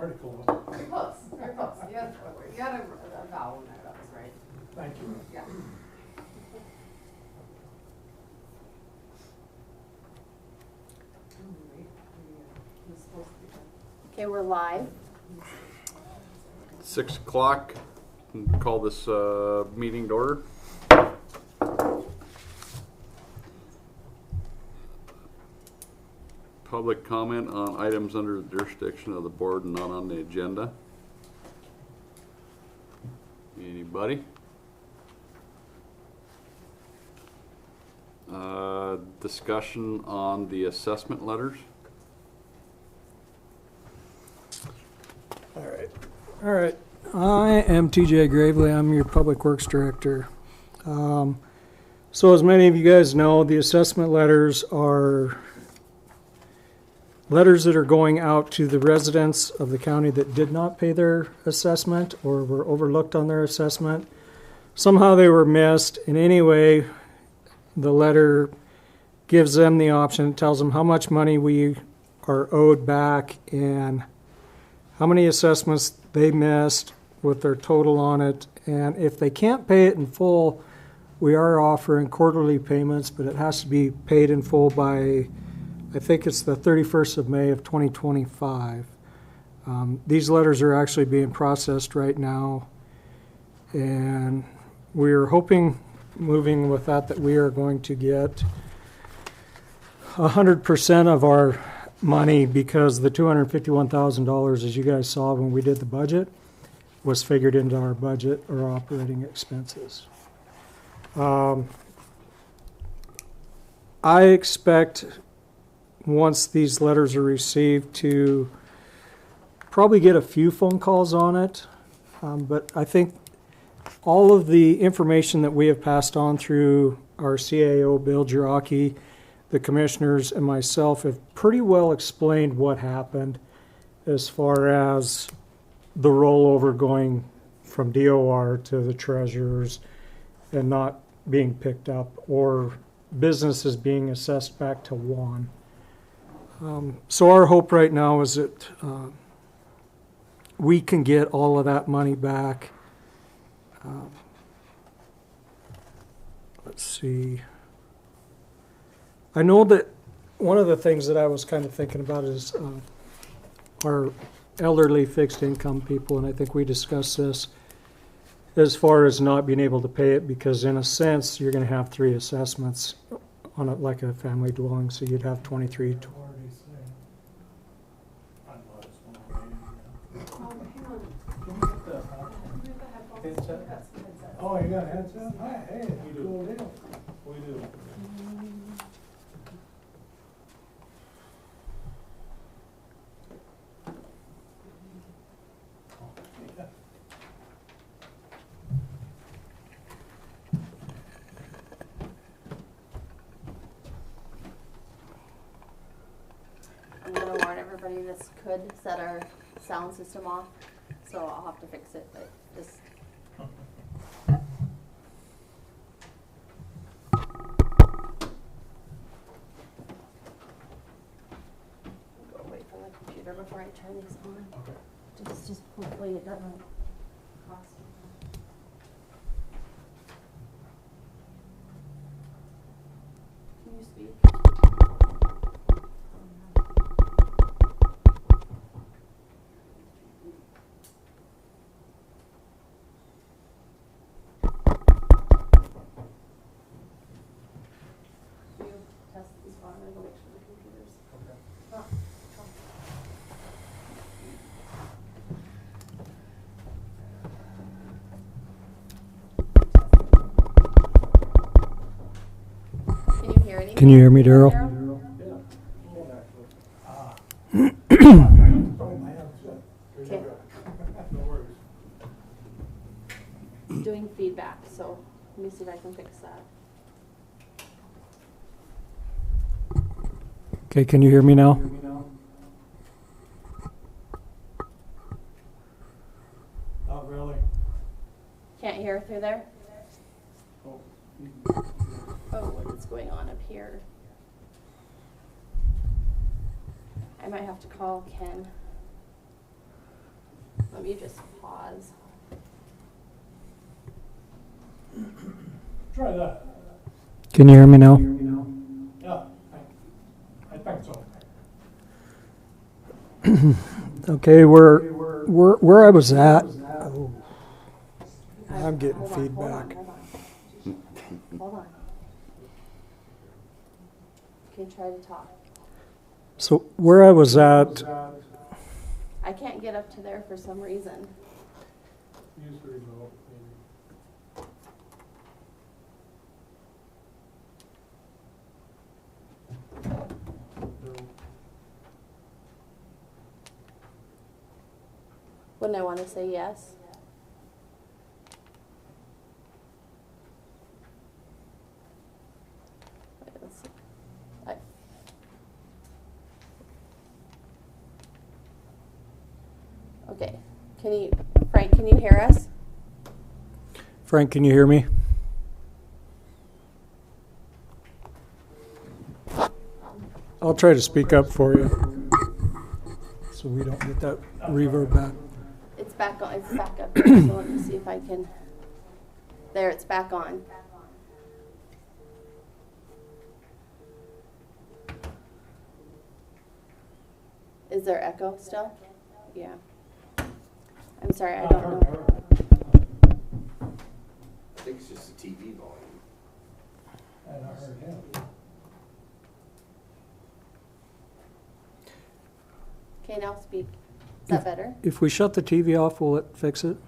article. Very close, very close. You had a vowel in there, that was right. Thank you. Yeah. Okay, we're live. 6 o'clock. Call this meeting to order. Public comment on items under the jurisdiction of the board and not on the agenda. Anybody? Discussion on the assessment letters. All right. I am TJ Gravely. I'm your Public Works Director. So as many of you guys know, the assessment letters are letters that are going out to the residents of the county that did not pay their assessment or were overlooked on their assessment. Somehow they were missed. In any way, the letter gives them the option. It tells them how much money we are owed back and how many assessments they missed with their total on it. And if they can't pay it in full, we are offering quarterly payments, but it has to be paid in full by, I think it's the 31st of May of 2025. These letters are actually being processed right now. And we're hoping, moving with that we are going to get 100% of our money, because the $251,000, as you guys saw when we did the budget, was figured into our budget or operating expenses. I expect once these letters are received to probably get a few phone calls on it, but I think all of the information that we have passed on through our CAO, Bill Jiraki, the commissioners, and myself have pretty well explained what happened as far as the rollover going from DOR to the treasurers and not being picked up, or businesses being assessed back to one. So our hope right now is that we can get all of that money back. Let's see. I know that one of the things that I was kind of thinking about is our elderly fixed income people, and I think we discussed this as far as not being able to pay it, because in a sense you're going to have 3 assessments on it, like a family dwelling, so you'd have 23. Oh, you got a headset? Hi, hey, we do. We do. I'm gonna warn everybody this could set our sound system off, so I'll have to fix it, but just. Go away from the computer before I turn these on. Okay. Just hopefully it doesn't cost me. Can you speak? Test this one and go make sure the computer's. Okay. Oh. Can you hear anything? Can you hear me, Daryl? Okay. No worries. Doing feedback, so let me see if I can fix that. Okay, can you hear me now? Not really. Can't hear through there? Oh. Oh, what is going on up here? I might have to call Ken. Let me just pause. Try that. Can you hear me now? Yeah, I think so. Okay, where I was at. Oh, I'm getting Hold on, feedback. Hold on. Hold on. Okay, try to talk. So where I was at, I can't get up to there for some reason. Use the remote, maybe. Wouldn't I want to say yes? Wait, let's see. Okay. Frank, can you hear us? Frank, can you hear me? I'll try to speak up for you so we don't get that reverb back. It's back on. It's back up there. So let me see if I can. There, it's back on. Is there echo still? Yeah. I'm sorry, I don't know. I think it's just the TV volume. And I heard him. Okay, now speak. Is that better? If we shut the TV off, will it fix it?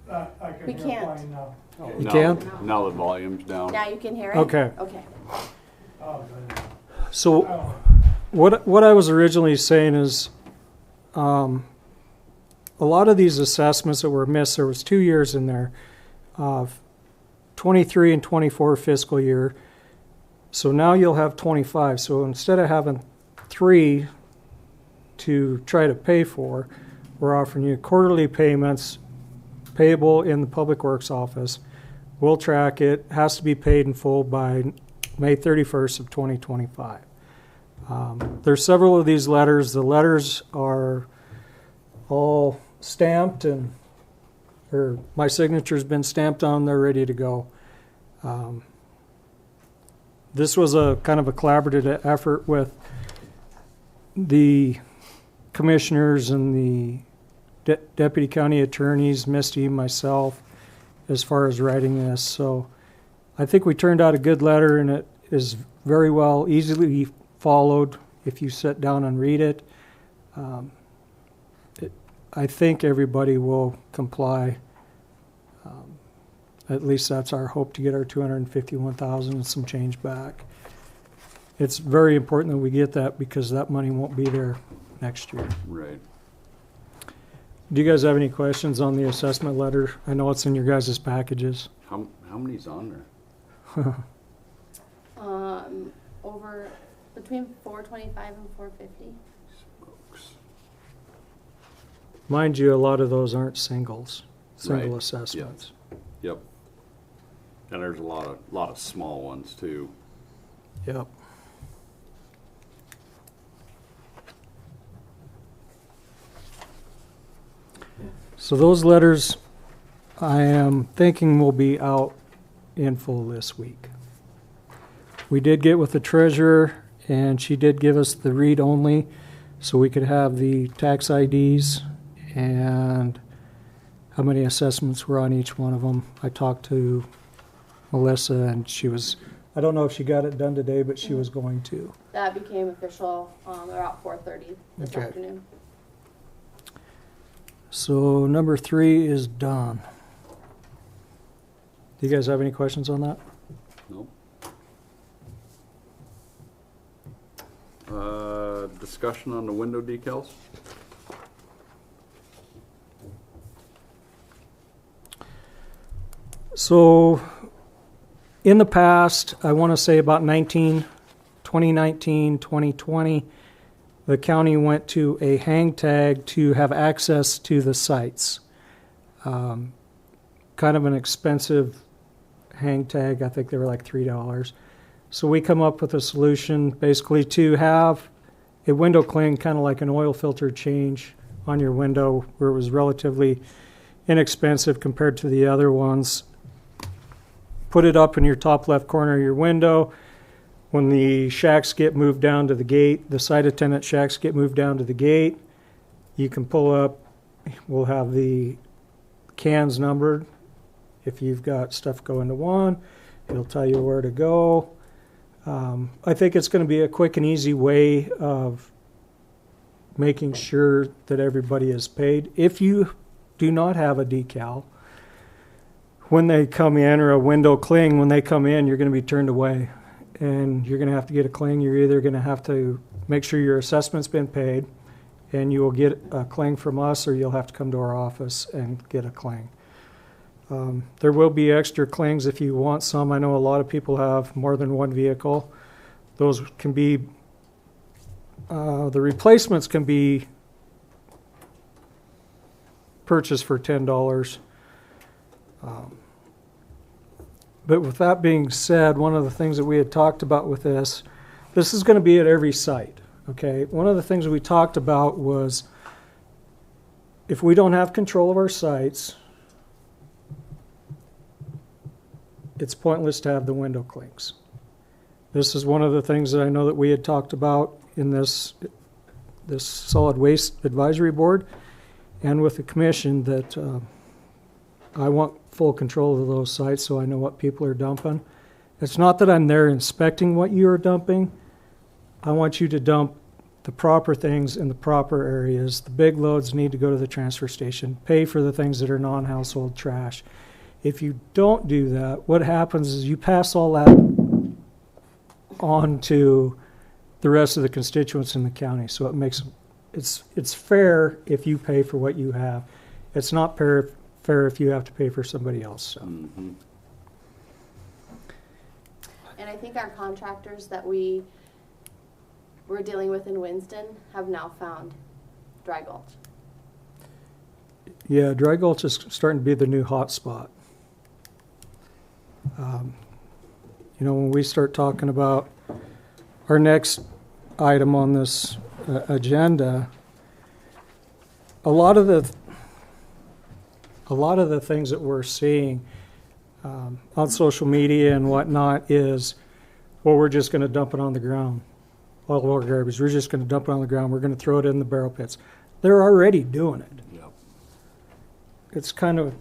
I can We hear can't. fine now. You Now- can? Now the volume's down. Now you can hear it? Okay. Okay. Oh, good. So Oh, what I was originally saying is, a lot of these assessments that were missed, there was 2 years in there, 23 and 24 fiscal year. So now you'll have 25. So instead of having 3 to try to pay for, we're offering you quarterly payments payable in the Public Works office. We'll track it. Has to be paid in full by May 31st of 2025. There's several of these letters. The letters are all stamped or my signature's been stamped on. They're ready to go. This was a kind of a collaborative effort with the commissioners and the deputy county attorneys, Misty, myself, as far as writing this. So I think we turned out a good letter, and it is very well, easily followed if you sit down and read it. I think everybody will comply. At least that's our hope, to get our $251,000 and some change back. It's very important that we get that, because that money won't be there next year. Right. Do you guys have any questions on the assessment letter? I know it's in your guys' packages. How many's on there? Over between 425 and 450. Smokes. Mind you, a lot of those aren't single Right. assessments. Yep. And there's a lot of small ones too. Yep. So those letters, I am thinking, will be out in full this week. We did get with the treasurer, and she did give us the read-only, so we could have the tax IDs and how many assessments were on each one of them. I talked to Melissa, and she was, I don't know if she got it done today, but she was going to. That became official about 4:30 this Okay. afternoon. So number 3 is done. Do you guys have any questions on that? Nope. Discussion on the window decals? So in the past, I want to say about 2019, 2020, the county went to a hang tag to have access to the sites. Kind of an expensive hang tag. I think they were like $3. So we come up with a solution basically to have a window clean, kind of like an oil filter change on your window where it was relatively inexpensive compared to the other ones. Put it up in your top left corner of your window. When the shacks get moved down to the gate, the site attendant shacks get moved down to the gate, you can pull up. We'll have the cans numbered. If you've got stuff going to one, it'll tell you where to go. I think it's going to be a quick and easy way of making sure that everybody is paid. If you do not have a decal, when they come in, or a window cling, when they come in, you're going to be turned away. And you're going to have to get a cling. You're either going to have to make sure your assessment's been paid, and you will get a cling from us, or you'll have to come to our office and get a cling. There will be extra clings if you want some. I know a lot of people have more than one vehicle. Those can be, the replacements can be purchased for $10. But with that being said, one of the things that we had talked about with this is going to be at every site, okay? One of the things we talked about was if we don't have control of our sites, it's pointless to have the window clings. This is one of the things that I know that we had talked about in this solid waste advisory board and with the commission, that I want full control of those sites so I know what people are dumping. It's not that I'm there inspecting what you are dumping. I want you to dump the proper things in the proper areas. The big loads need to go to the transfer station. Pay for the things that are non-household trash. If you don't do that, what happens is you pass all that on to the rest of the constituents in the county. So it makes it's fair if you pay for what you have. It's not fair if you have to pay for somebody else. So. Mm-hmm. And I think our contractors that we're dealing with in Winston have now found Dry Gulch. Yeah, Dry Gulch is starting to be the new hot spot. When we start talking about our next item on this agenda, a lot of the things that we're seeing on social media and whatnot is, well, we're just going to dump it on the ground. All of our garbage, we're just going to dump it on the ground. We're going to throw it in the barrel pits. They're already doing it. Yep. It's kind of,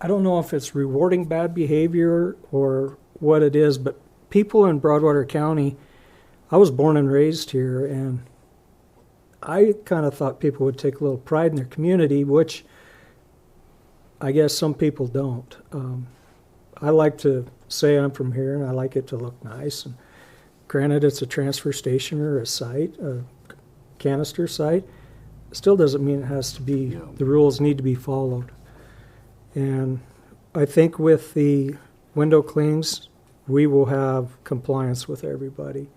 I don't know if it's rewarding bad behavior or what it is, but people in Broadwater County, I was born and raised here, and I kind of thought people would take a little pride in their community, which I guess some people don't. I like to say I'm from here, and I like it to look nice. And granted, it's a transfer station or a site, a canister site. It still doesn't mean it has to be, the rules need to be followed. And I think with the window clings, we will have compliance with everybody.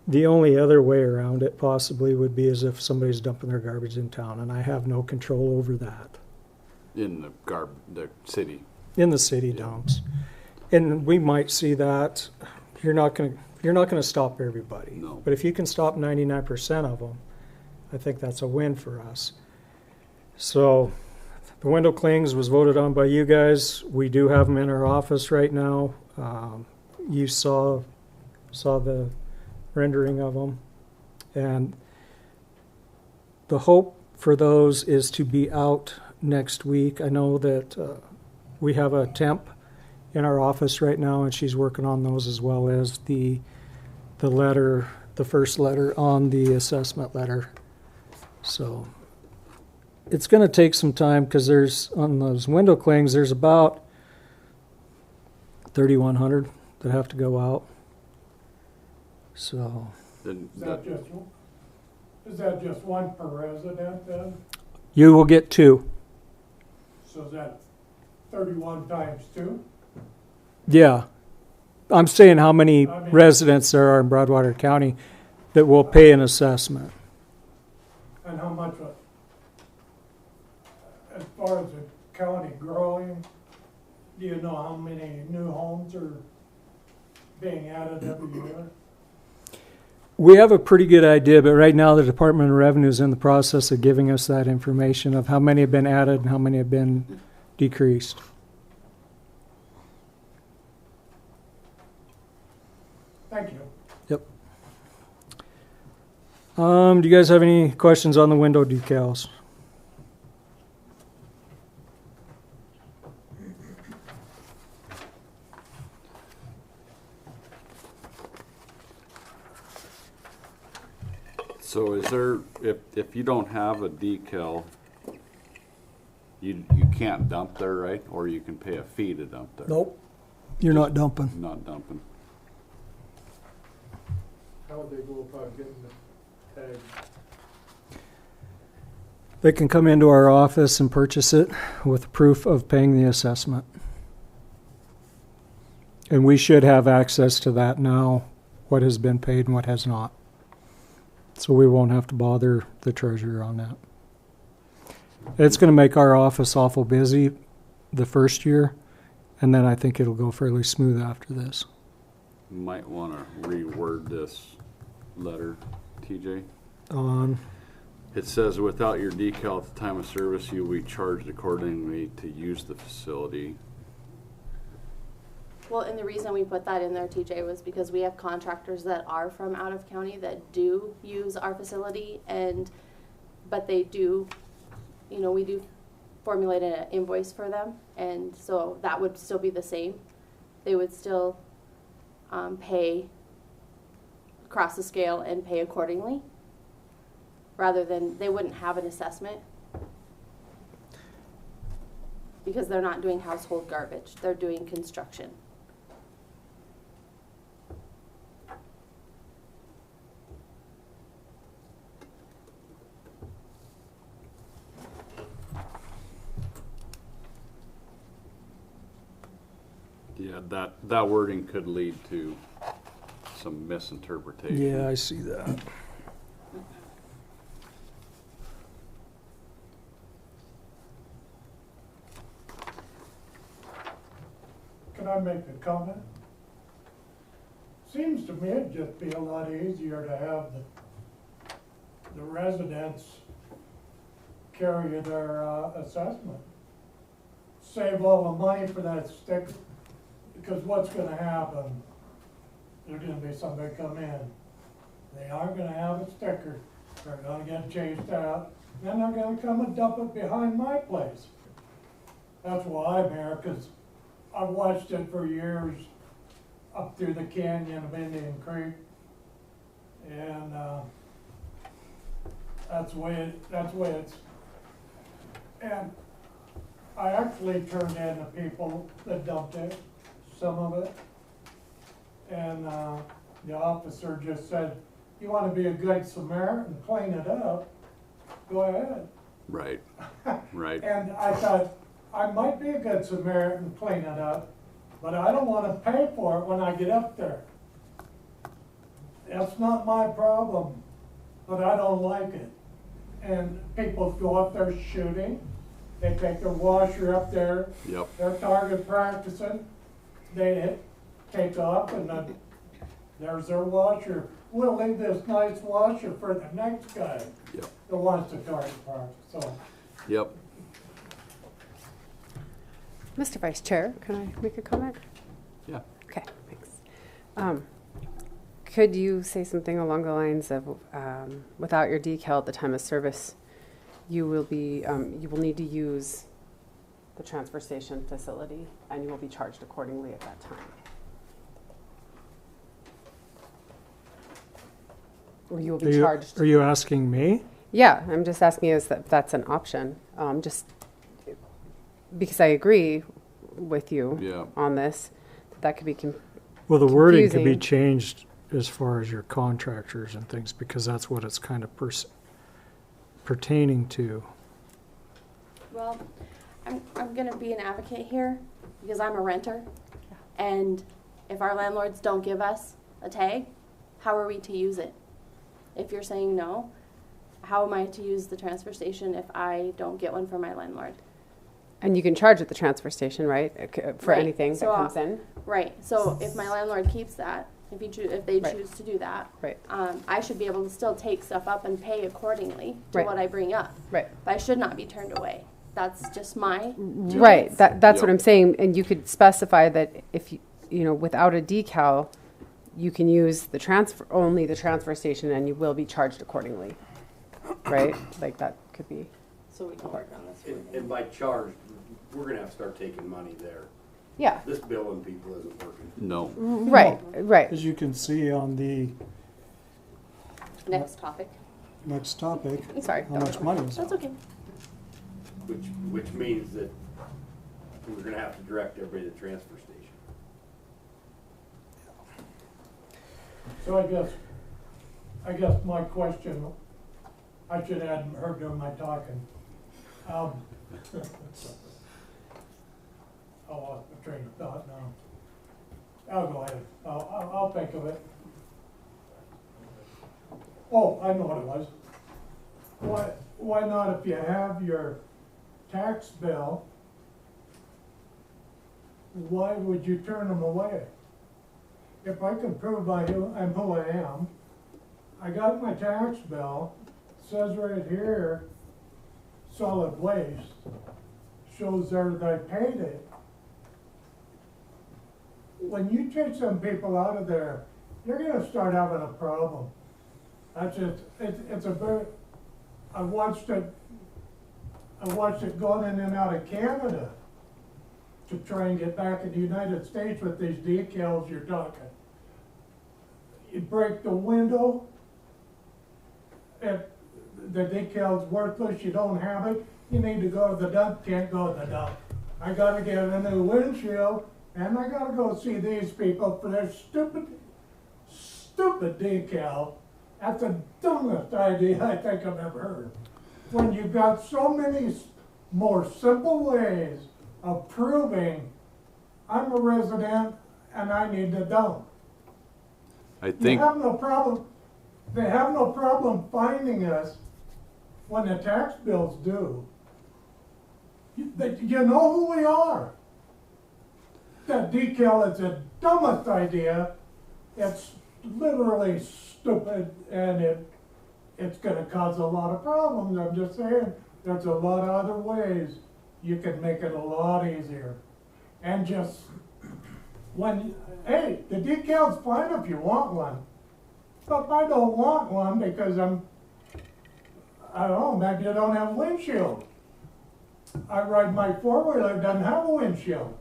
The only other way around it possibly would be as if somebody's dumping their garbage in town, and I have no control over that. In the city. In the city dumps. And we might see that. You're not going to stop everybody. No. But if you can stop 99% of them, I think that's a win for us. So the window clings was voted on by you guys. We do have them in our office right now. You saw the rendering of them. And the hope for those is to be out next week. I know that we have a temp in our office right now, and she's working on those as well as the letter, the first letter on the assessment letter. So it's going to take some time because there's, on those window clings, there's about 3,100 that have to go out. So Then Is that just one per resident then? you will get 2. So is that 31 times 2? Yeah. I'm saying how many residents there are in Broadwater County that will pay an assessment. And how much, as far as the county growing, do you know how many new homes are being added every year? We have a pretty good idea, but right now the Department of Revenue is in the process of giving us that information of how many have been added and how many have been decreased. Thank you. Do you guys have any questions on the window decals? So is there, if you don't have a decal, you can't dump there, right? Or you can pay a fee to dump there? Nope. You're not dumping. Not dumping. How would they go about getting the tag? They can come into our office and purchase it with proof of paying the assessment. And we should have access to that now, what has been paid and what has not. So we won't have to bother the treasurer on that. It's going to make our office awful busy the first year, and then I think it'll go fairly smooth after this. Might want to reword this letter, TJ. It says, without your decal at the time of service, you will be charged accordingly to use the facility. Well, and the reason we put that in there, TJ, was because we have contractors that are from out of county that do use our facility, but they do, we do formulate an invoice for them, and so that would still be the same. They would still pay across the scale and pay accordingly, rather than, they wouldn't have an assessment because they're not doing household garbage, they're doing construction. Yeah, that wording could lead to some misinterpretation. Yeah, I see that. Can I make a comment? Seems to me it'd just be a lot easier to have the residents carry their assessment. Save all the money for that sticker, because what's gonna happen? There's gonna be somebody come in, they aren't gonna have a sticker, they're gonna get chased out, then they're gonna come and dump it behind my place. That's why I'm here, because I've watched it for years up through the canyon of Indian Creek. And that's the way it's, and I actually turned in the people that dumped it, some of it. And the officer just said, you want to be a good Samaritan, clean it up, go ahead. Right, right. And I thought, I might be a good Samaritan, clean it up, but I don't want to pay for it when I get up there. That's not my problem, but I don't like it. And people go up there shooting, they take their washer up there, Yep. they're target practicing, they take off and then there's their washer. We'll leave this nice washer for the next guy Yep. that wants to target practice, so. Yep. Mr. Vice Chair, can I make a comment? Yeah. Okay, thanks. Could you say something along the lines of, without your decal at the time of service, you will need to use the transfer station facility, and you will be charged accordingly at that time. Or you will be charged. Are you asking me? Yeah, I'm just asking if that's an option. Just because I agree with you Yeah. on this, that could be Well, the wording could be confusing. changed as far as your contractors and things, because that's what it's kind of pertaining to. Well, I'm gonna be an advocate here because I'm a renter. And if our landlords don't give us a tag, how are we to use it? If you're saying no, how am I to use the transfer station if I don't get one from my landlord? And you can charge at the transfer station, right? For Right. anything So, that comes in. Right, so if my landlord keeps that, if they Right. choose to do that. Right. I should be able to still take stuff up and pay accordingly to Right. what I bring up. Right. But I should not be turned away. That's just my 2 Right, cents. that's what Yep. I'm saying, and you could specify that if you know, without a decal, you can use only the transfer station and you will be charged accordingly, right? Like that could be, So we can work on this. And by charge, we're gonna have to start taking money there. yeah, This billing people isn't working. No. right, right, As you can see on the Next topic. next topic, sorry. how much money is That's out. okay. Which means that we're gonna have to direct everybody to the transfer station. So I guess my question, I should add her doing my talking. I lost my train of thought now. I'll go ahead, I'll think of it. Oh, I know what it was. Why not, if you have your tax bill, why would you turn them away? If I can prove I'm who I am, I got my tax bill, says right here, solid waste, shows there that I paid it. When you take some people out of there, you're gonna start having a problem. That's just, it's a very, I watched it going in and out of Canada to try and get back in the United States with these decals you're talking. You break the window, if the decal's worthless, you don't have it, you need to go to the dump, can't go to the dump. I gotta get a new windshield, and I gotta go see these people for their stupid decal. That's the dumbest idea I think I've ever heard. When you've got so many more simple ways of proving I'm a resident and I need to dump. I think, They have no problem finding us when the tax bills due. You know who we are. That decal is the dumbest idea. It's literally stupid and it's gonna cause a lot of problems. I'm just saying, there's a lot of other ways you can make it a lot easier. And just, hey, the decal's fine if you want one. But if I don't want one because I don't know, maybe I don't have a windshield. I ride my four-wheeler, it doesn't have a windshield.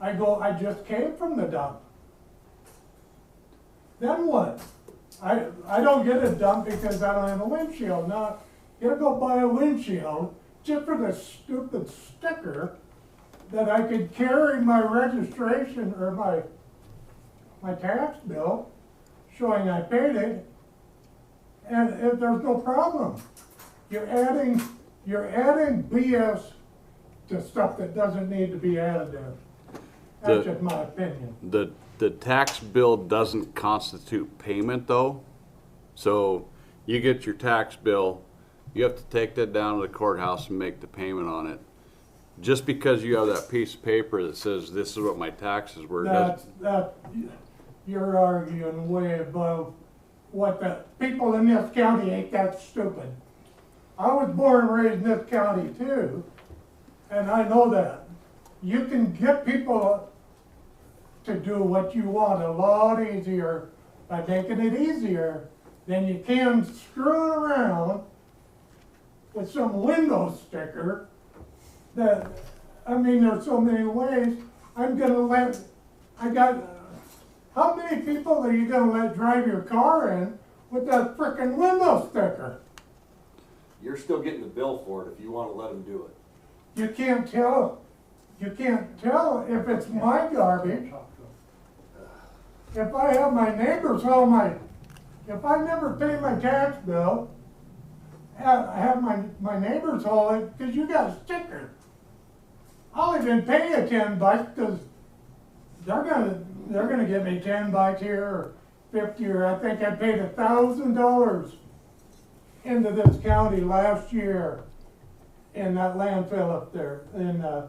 I just came from the dump. Then what? I don't get a dump because I don't have a windshield. Now, you gotta go buy a windshield just for the stupid sticker that I could carry my registration or my tax bill showing I paid it, and if there's no problem. You're adding BS to stuff that doesn't need to be added there. That's just my opinion. the tax bill doesn't constitute payment though. So you get your tax bill, you have to take that down to the courthouse and make the payment on it. Just because you have that piece of paper that says this is what my taxes were, You're arguing way above what the people in this county ain't that stupid. I was born and raised in this county too, and I know that. You can get people to do what you want a lot easier by making it easier than you can screwing around with some window sticker that, I mean, there's so many ways. How many people are you gonna let drive your car in with that frickin' window sticker? You're still getting the bill for it if you wanna let them do it. You can't tell if it's my garbage. If I have my neighbors if I never pay my tax bill, have my neighbors haul it, cause you got a sticker. I'll even pay you $10, cause they're gonna give me $10 here, or 50, or I think I paid $1,000 into this county last year in that landfill up there, in the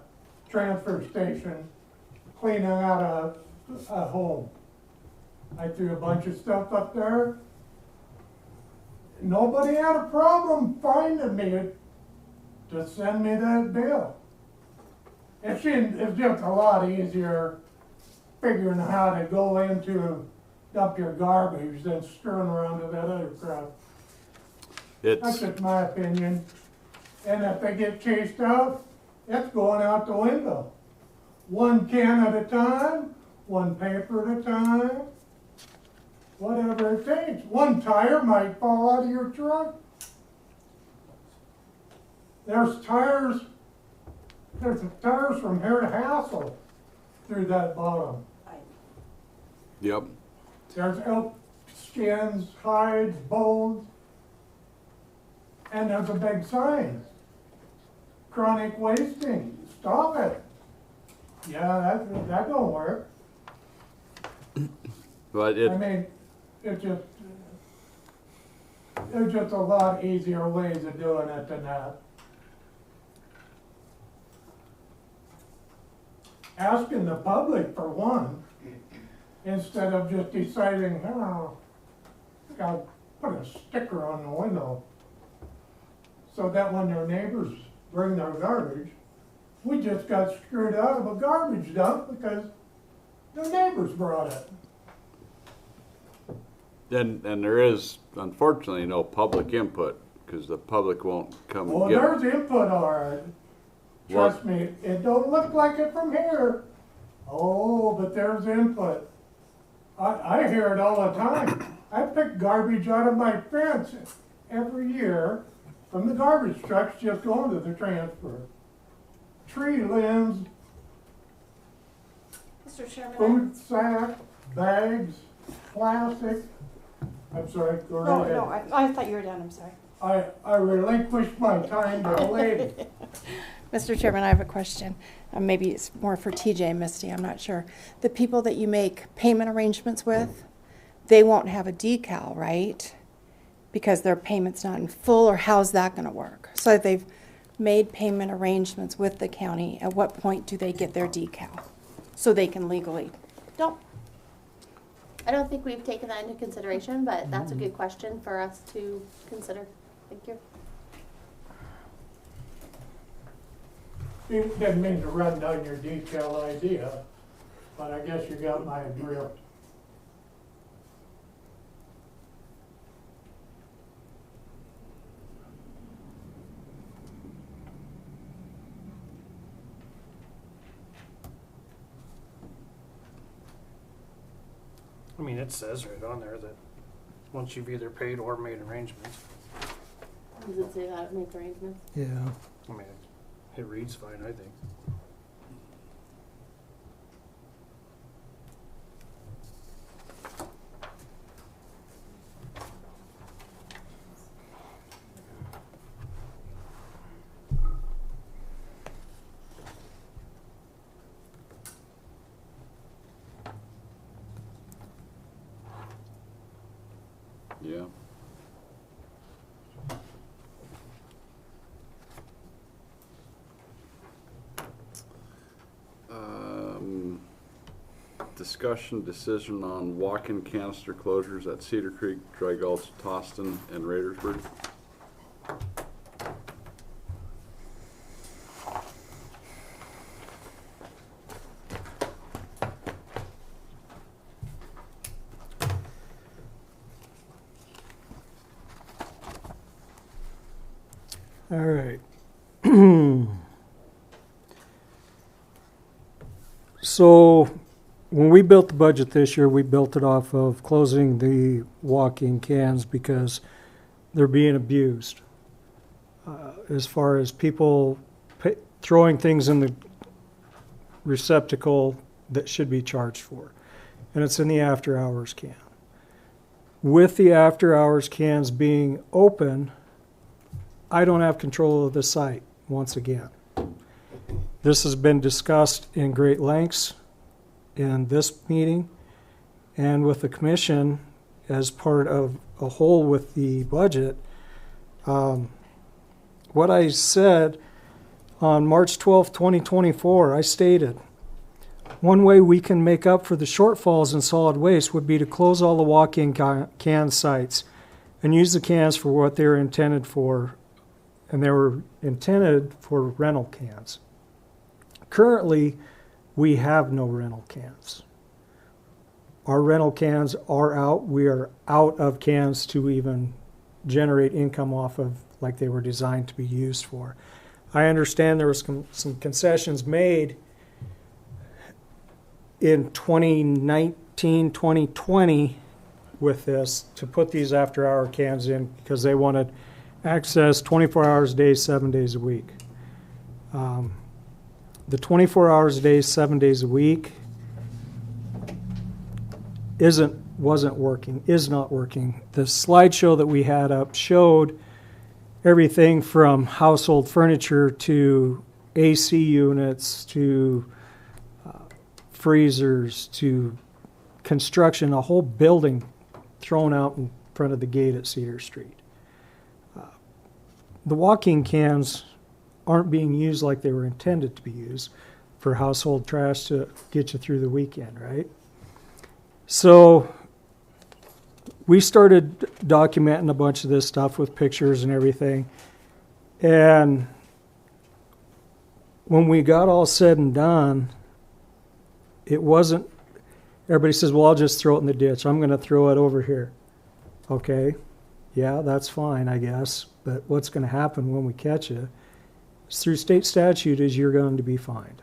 transfer station, cleaning out a home. I threw a bunch of stuff up there. Nobody had a problem finding me to send me that bill. It's just a lot easier figuring how to go into dump your garbage than screwing around with that other crap. That's It's, just my opinion. And if they get chased out, it's going out the window. One can at a time, one paper at a time, whatever it takes. One tire might fall out of your truck. There's tires from here to Hassel through that bottom. yep, There's elk skins, hides, bones, and there's a big sign. Chronic wasting, stop it. Yeah, that don't work. but I mean, there's just a lot easier ways of doing it than that. Asking the public for one, instead of just deciding, oh, I'll put a sticker on the window. So that when their neighbors bring their garbage, we just got screwed out of a garbage dump because their neighbors brought it. and there is unfortunately no public input, because the public won't come Well, get. there's input, all right. Trust me, it don't look like it from here. Oh, but there's input. I hear it all the time. I pick garbage out of my fence every year from the garbage trucks just going to the transfer. Tree limbs, Mr. Chairman, food sack, bags, plastic. I'm sorry, go no, right no, ahead. I thought you were done, I'm sorry. I relinquished my time to a lady. Mr. Chairman, I have a question. Maybe it's more for TJ and Misty, I'm not sure. The people that you make payment arrangements with, they won't have a decal, right? Because their payment's not in full, or how's that gonna work? So if they've made payment arrangements with the county, at what point do they get their decal? So they can legally, I don't think we've taken that into consideration, but that's a good question for us to consider. Thank you. It didn't mean to run down your detailed idea, but I guess you got my drift. I mean, it says right on there that once you've either paid or made arrangements. Does it say that, make arrangements? Yeah. I mean, it reads fine, I think. Yeah. Discussion decision on walk-in canister closures at Cedar Creek, Dry Gulch, Toston, and Raidersburg. All right. So when we built the budget this year, we built it off of closing the walk-in cans because they're being abused. As far as people throwing things in the receptacle that should be charged for. And it's in the after-hours can. With the after-hours cans being open, I don't have control of the site once again. This has been discussed in great lengths in this meeting and with the commission as part of a whole with the budget. What I said on March 12th, 2024, I stated, one way we can make up for the shortfalls in solid waste would be to close all the walk-in can sites and use the cans for what they were intended for, and they were intended for rental cans. Currently, we have no rental cans. Our rental cans are out. We are out of cans to even generate income off of like they were designed to be used for. I understand there was some concessions made in 2019, 2020 with this to put these after-hour cans in because they wanted access 24 hours a day, 7 days a week. The 24 hours a day, 7 days a week wasn't working, is not working. The slideshow that we had up showed everything from household furniture to AC units to freezers to construction, a whole building thrown out in front of the gate at Cedar Street. The walk-in cans aren't being used like they were intended to be used for household trash to get you through the weekend, right? So we started documenting a bunch of this stuff with pictures and everything. And when we got all said and done, it wasn't, everybody says, well, I'll just throw it in the ditch. I'm going to throw it over here. Okay, yeah, that's fine, I guess. But what's going to happen when we catch you is through state statute is you're going to be fined.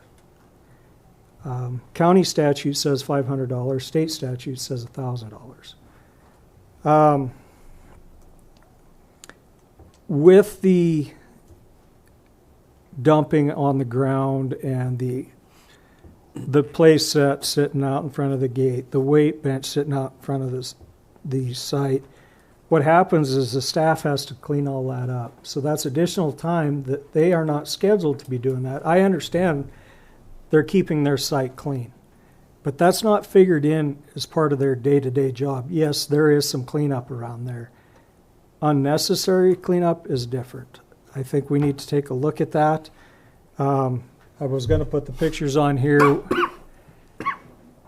County statute says $500. State statute says $1,000. With the dumping on the ground and the place set sitting out in front of the gate, the weight bench sitting out in front of the site, what happens is the staff has to clean all that up. So that's additional time that they are not scheduled to be doing that. I understand they're keeping their site clean, but that's not figured in as part of their day-to-day job. Yes, there is some cleanup around there. Unnecessary cleanup is different. I think we need to take a look at that. I was going to put the pictures on here.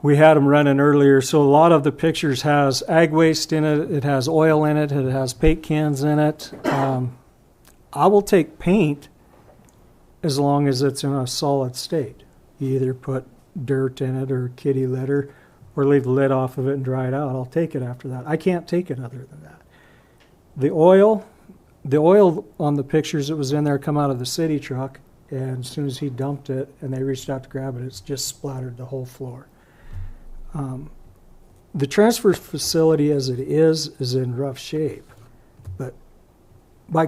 We had them running earlier, so a lot of the pictures has ag waste in it, it has oil in it, it has paint cans in it. I will take paint as long as it's in a solid state. You either put dirt in it or kitty litter or leave the lid off of it and dry it out. I'll take it after that. I can't take it other than that. The oil on the pictures that was in there come out of the city truck, and as soon as he dumped it and they reached out to grab it, it's just splattered the whole floor. The transfer facility as it is in rough shape, but by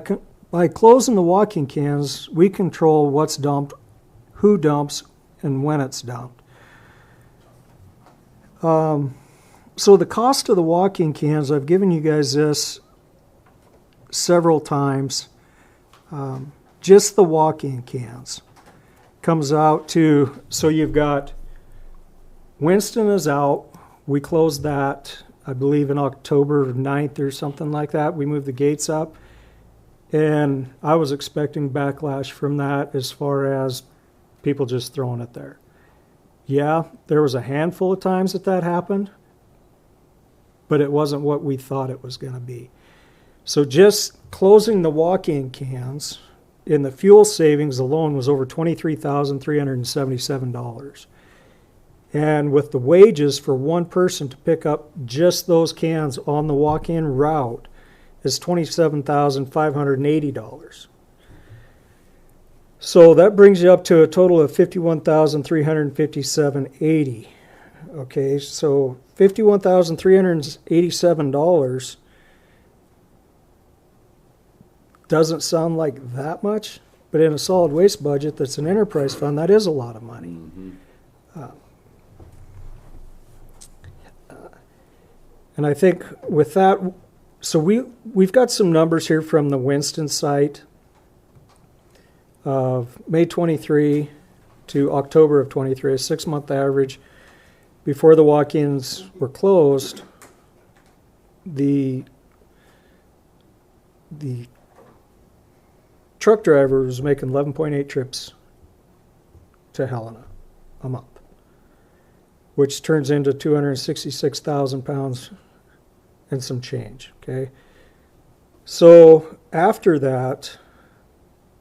closing the walk-in cans, we control what's dumped, who dumps, and when it's dumped. So the cost of the walk-in cans, I've given you guys this several times. Just the walk-in cans comes out to, so you've got Winston is out. We closed that, I believe, in October 9th or something like that. We moved the gates up. And I was expecting backlash from that as far as people just throwing it there. Yeah, there was a handful of times that happened, but it wasn't what we thought it was going to be. So just closing the walk-in cans, in the fuel savings alone was over $23,377. And with the wages for one person to pick up just those cans on the walk-in route is $27,580. So that brings you up to a total of $51,357.80. Okay, so $51,387 doesn't sound like that much, but in a solid waste budget that's an enterprise fund, that is a lot of money. Mm-hmm. And I think with that, so we've got some numbers here from the Winston site of May 23 to October of 23, a 6-month average. Before the walk-ins were closed, the truck driver was making 11.8 trips to Helena a month. which turns into 266,000 pounds and some change, okay? So after that,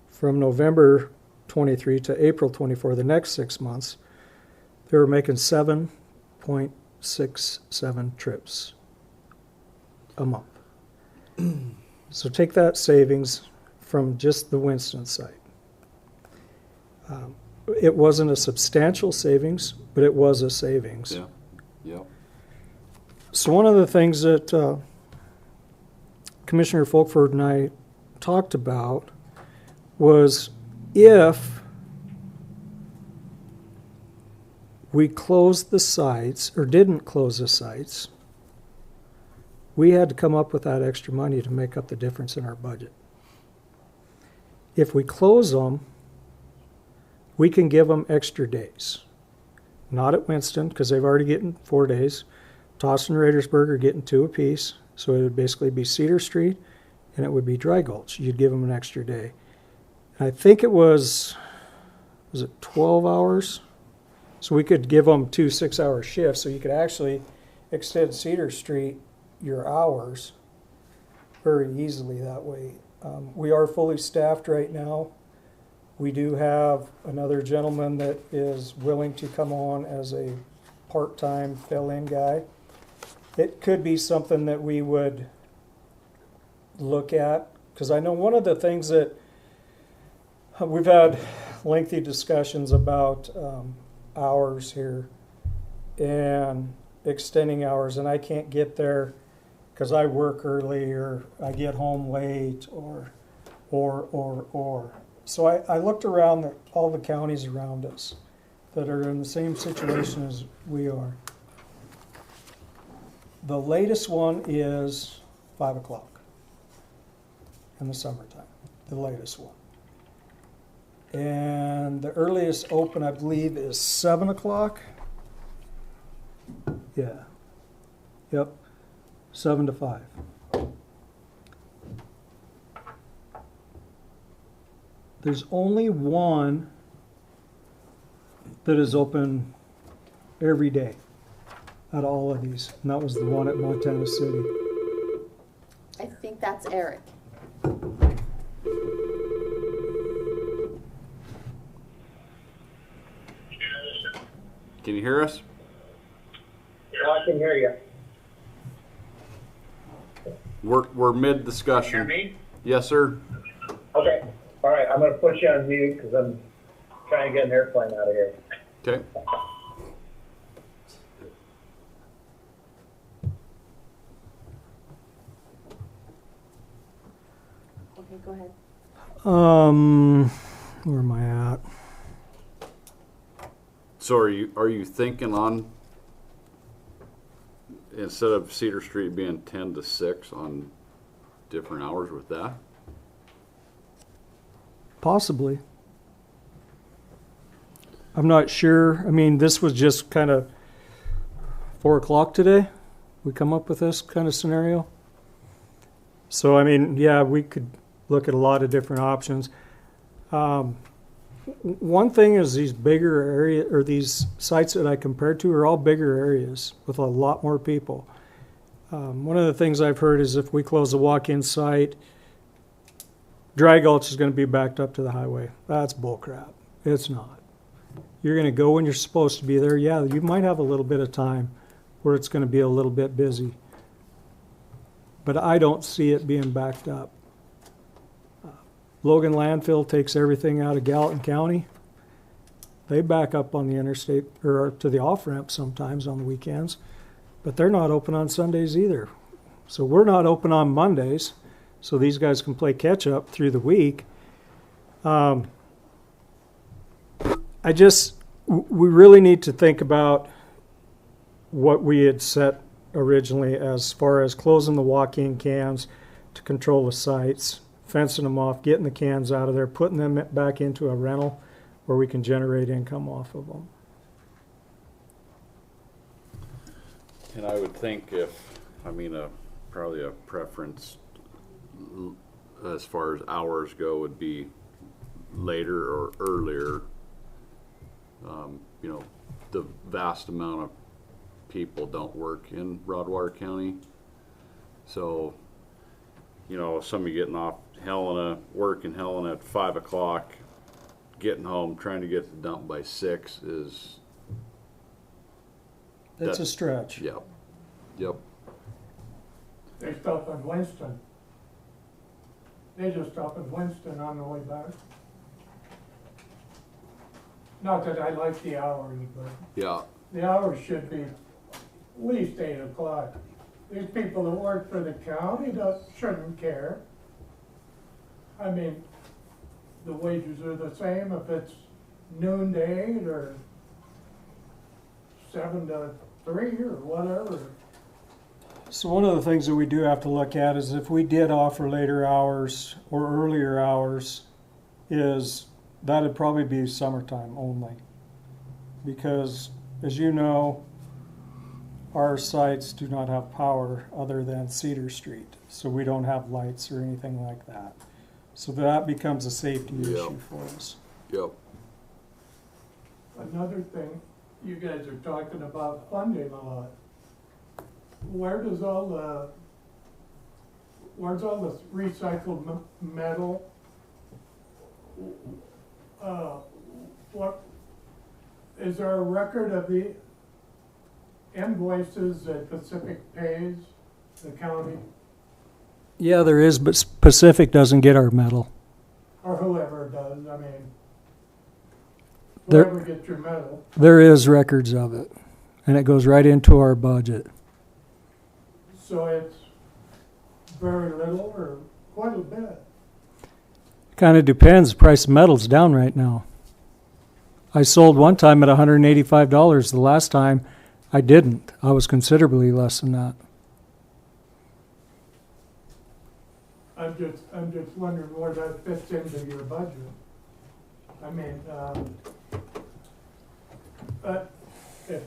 from November 23 to April 24, the next 6 months, they were making 7.67 trips a month. So take that savings from just the Winston site. It wasn't a substantial savings, but it was a savings. Yeah, yep. So one of the things that Commissioner Folkford and I talked about was if we closed the sites or didn't close the sites, we had to come up with that extra money to make up the difference in our budget. If we close them, we can give them extra days. Not at Winston, because they've already getting 4 days. Tossin and Radersburg are getting 2 apiece. So it would basically be Cedar Street, and it would be Dry Gulch. You'd give them an extra day. And I think it was it 12 hours? So we could give them 2 6-hour shifts, so you could actually extend Cedar Street your hours very easily that way. We are fully staffed right now. We do have another gentleman that is willing to come on as a part-time fill-in guy. It could be something that we would look at, because I know one of the things that we've had lengthy discussions about hours here and extending hours, and I can't get there because I work early or I get home late or. So I looked around at all the counties around us that are in the same situation as we are. The latest one is 5 o'clock in the summertime, the latest one. And the earliest open, I believe, is 7 o'clock. Yeah. Yep. 7 to 5. There's only one that is open every day out of all of these, and that was the one at Montana City. I think that's Eric. Can you hear us? Yeah, I can hear you. We're mid discussion. Hear me? Yes, sir. Okay. All right. I'm going to put you on mute because I'm trying to get an airplane out of here. Okay. Okay, go ahead. Where am I at? So are you thinking on, instead of Cedar Street being 10 to 6 on different hours with that? Possibly. I'm not sure. I mean, this was just kind of 4 o'clock today. We come up with this kind of scenario. So, I mean, yeah, we could look at a lot of different options. One thing is these bigger area or these sites that I compared to are all bigger areas with a lot more people. One of the things I've heard is if we close the walk-in site, Dry Gulch is going to be backed up to the highway. That's bullcrap. It's not. You're going to go when you're supposed to be there. Yeah, you might have a little bit of time where it's going to be a little bit busy. But I don't see it being backed up. Logan Landfill takes everything out of Gallatin County. They back up on the interstate or to the off-ramp sometimes on the weekends, but they're not open on Sundays either. So we're not open on Mondays, so these guys can play catch-up through the week. We really need to think about what we had set originally as far as closing the walk-in cans to control the sites, fencing them off, getting the cans out of there, putting them back into a rental where we can generate income off of them. And I would think probably a preference as far as hours go would be later or earlier. The vast amount of people don't work in Broadwater County. So, you know, somebody getting off Helena, working Helena at 5 o'clock, getting home, trying to get the dump by 6 is, It's a stretch. yep, yep. They stop in Winston. They just stop in Winston on the way back. Not that I like the hours, but Yeah, the hours should be at least 8 o'clock. These people that work for the county shouldn't care. I mean, the wages are the same if it's noon to 8 or 7 to 3 or whatever. So one of the things that we do have to look at is if we did offer later hours or earlier hours, is that'd probably be summertime only. Because as you know, our sites do not have power other than Cedar Street. So we don't have lights or anything like that. So that becomes a safety Yep. issue for us. yep. Another thing, you guys are talking about funding a lot. Where's all the recycled metal? What, is there a record of the invoices that Pacific pays the county Yeah, there is, but Pacific doesn't get our metal. or whoever does? I mean, There- whoever gets your metal. There is records of it, and it goes right into our budget. So it's very little or quite a bit. Kind of depends. The price of metal's down right now. I sold one time at $185. The last time I didn't. I was considerably less than that. I'm just wondering where that fits into your budget. I mean, but if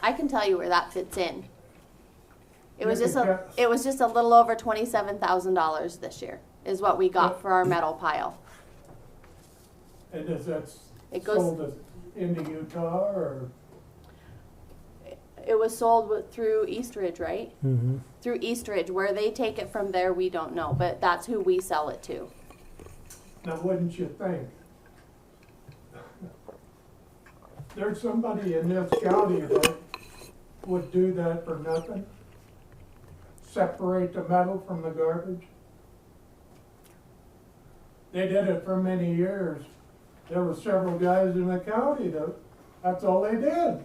I can tell you where that fits in. It was You just can a, tell- it was just a little over $27,000 this year is what we got for our metal pile. and is that It goes- sold into Utah or? It was sold through Eastridge, right? Mm-hmm. Through Eastridge. Where they take it from there, we don't know, but that's who we sell it to. Now, wouldn't you think? There's somebody in this county that would do that for nothing? Separate the metal from the garbage? They did it for many years. There were several guys in the county that's all they did.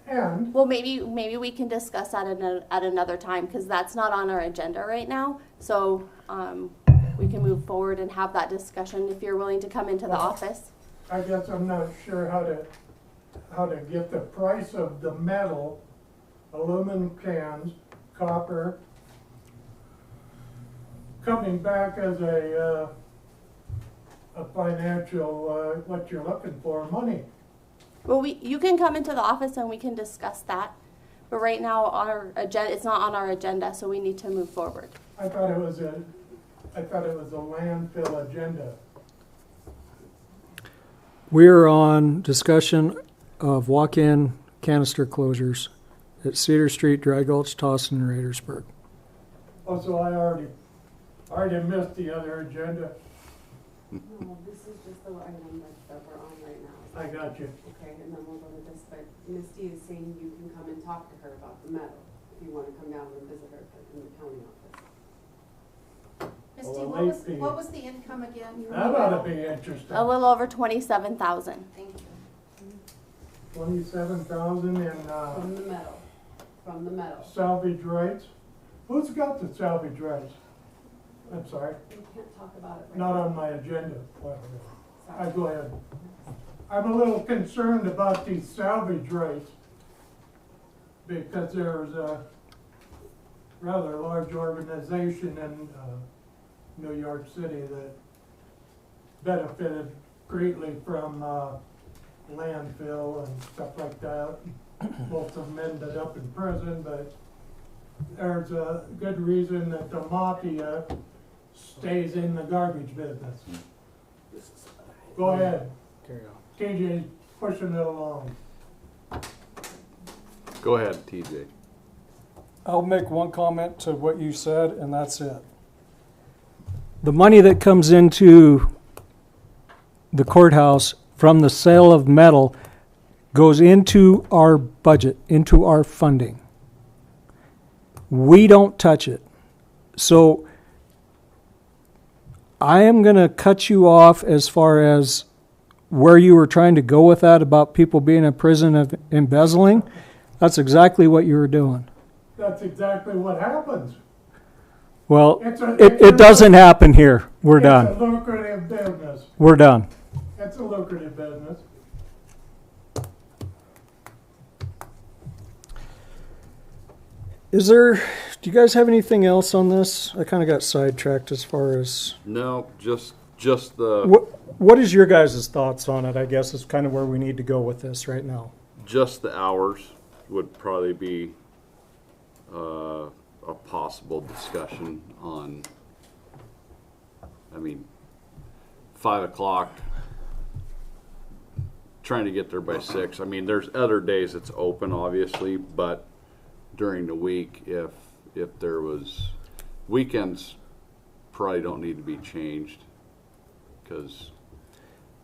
And Well, maybe we can discuss that at another time because that's not on our agenda right now. So we can move forward and have that discussion if you're willing to come into the office. I guess I'm not sure how to get the price of the metal, aluminum cans, copper, coming back as a financial, what you're looking for, money. Well, you can come into the office and we can discuss that. But right now on our agenda, it's not on our agenda, so we need to move forward. I thought it was a landfill agenda. We're on discussion of walk-in canister closures at Cedar Street, Dry Gulch, Tossin, and Radersburg. Also, I already missed the other agenda. No, this is just the item that we're on right now. I got you. Okay, and then we'll go to this, but Misty is saying you can come and talk to her about the metal, if you want to come down and visit her in the county office. Well, Misty, a what was, late fee. what was the income again? That ought to be interesting. A little over 27,000. Thank you. 27,000 in, From the metal, from the metal. salvage rights. Who's got the salvage rights? I'm sorry, We can't talk about it right not now. on my agenda. Well, I Sorry. go ahead. I'm a little concerned about these salvage rights because there's a rather large organization in New York City that benefited greatly from landfill and stuff like that. Most of them ended up in prison, but there's a good reason that the mafia stays in the garbage business. Go ahead. Carry on. TJ's pushing it along. Go ahead, TJ. I'll make one comment to what you said, and that's it. The money that comes into the courthouse from the sale of metal goes into our budget, into our funding. We don't touch it. So I am going to cut you off as far as where you were trying to go with that about people being in prison of embezzling. That's exactly what you were doing. That's exactly what happens. Well, It's a- it doesn't happen here. We're done. It's a lucrative business. We're done. It's a lucrative business. Do you guys have anything else on this? I kind of got sidetracked as far as, No, just the, what is your guys' thoughts on it, I guess, is kind of where we need to go with this right now. just the hours would probably be a possible discussion on, I mean, 5 o'clock, trying to get there by 6. I mean, there's other days it's open, obviously, but during the week, if there was, weekends probably don't need to be changed, because,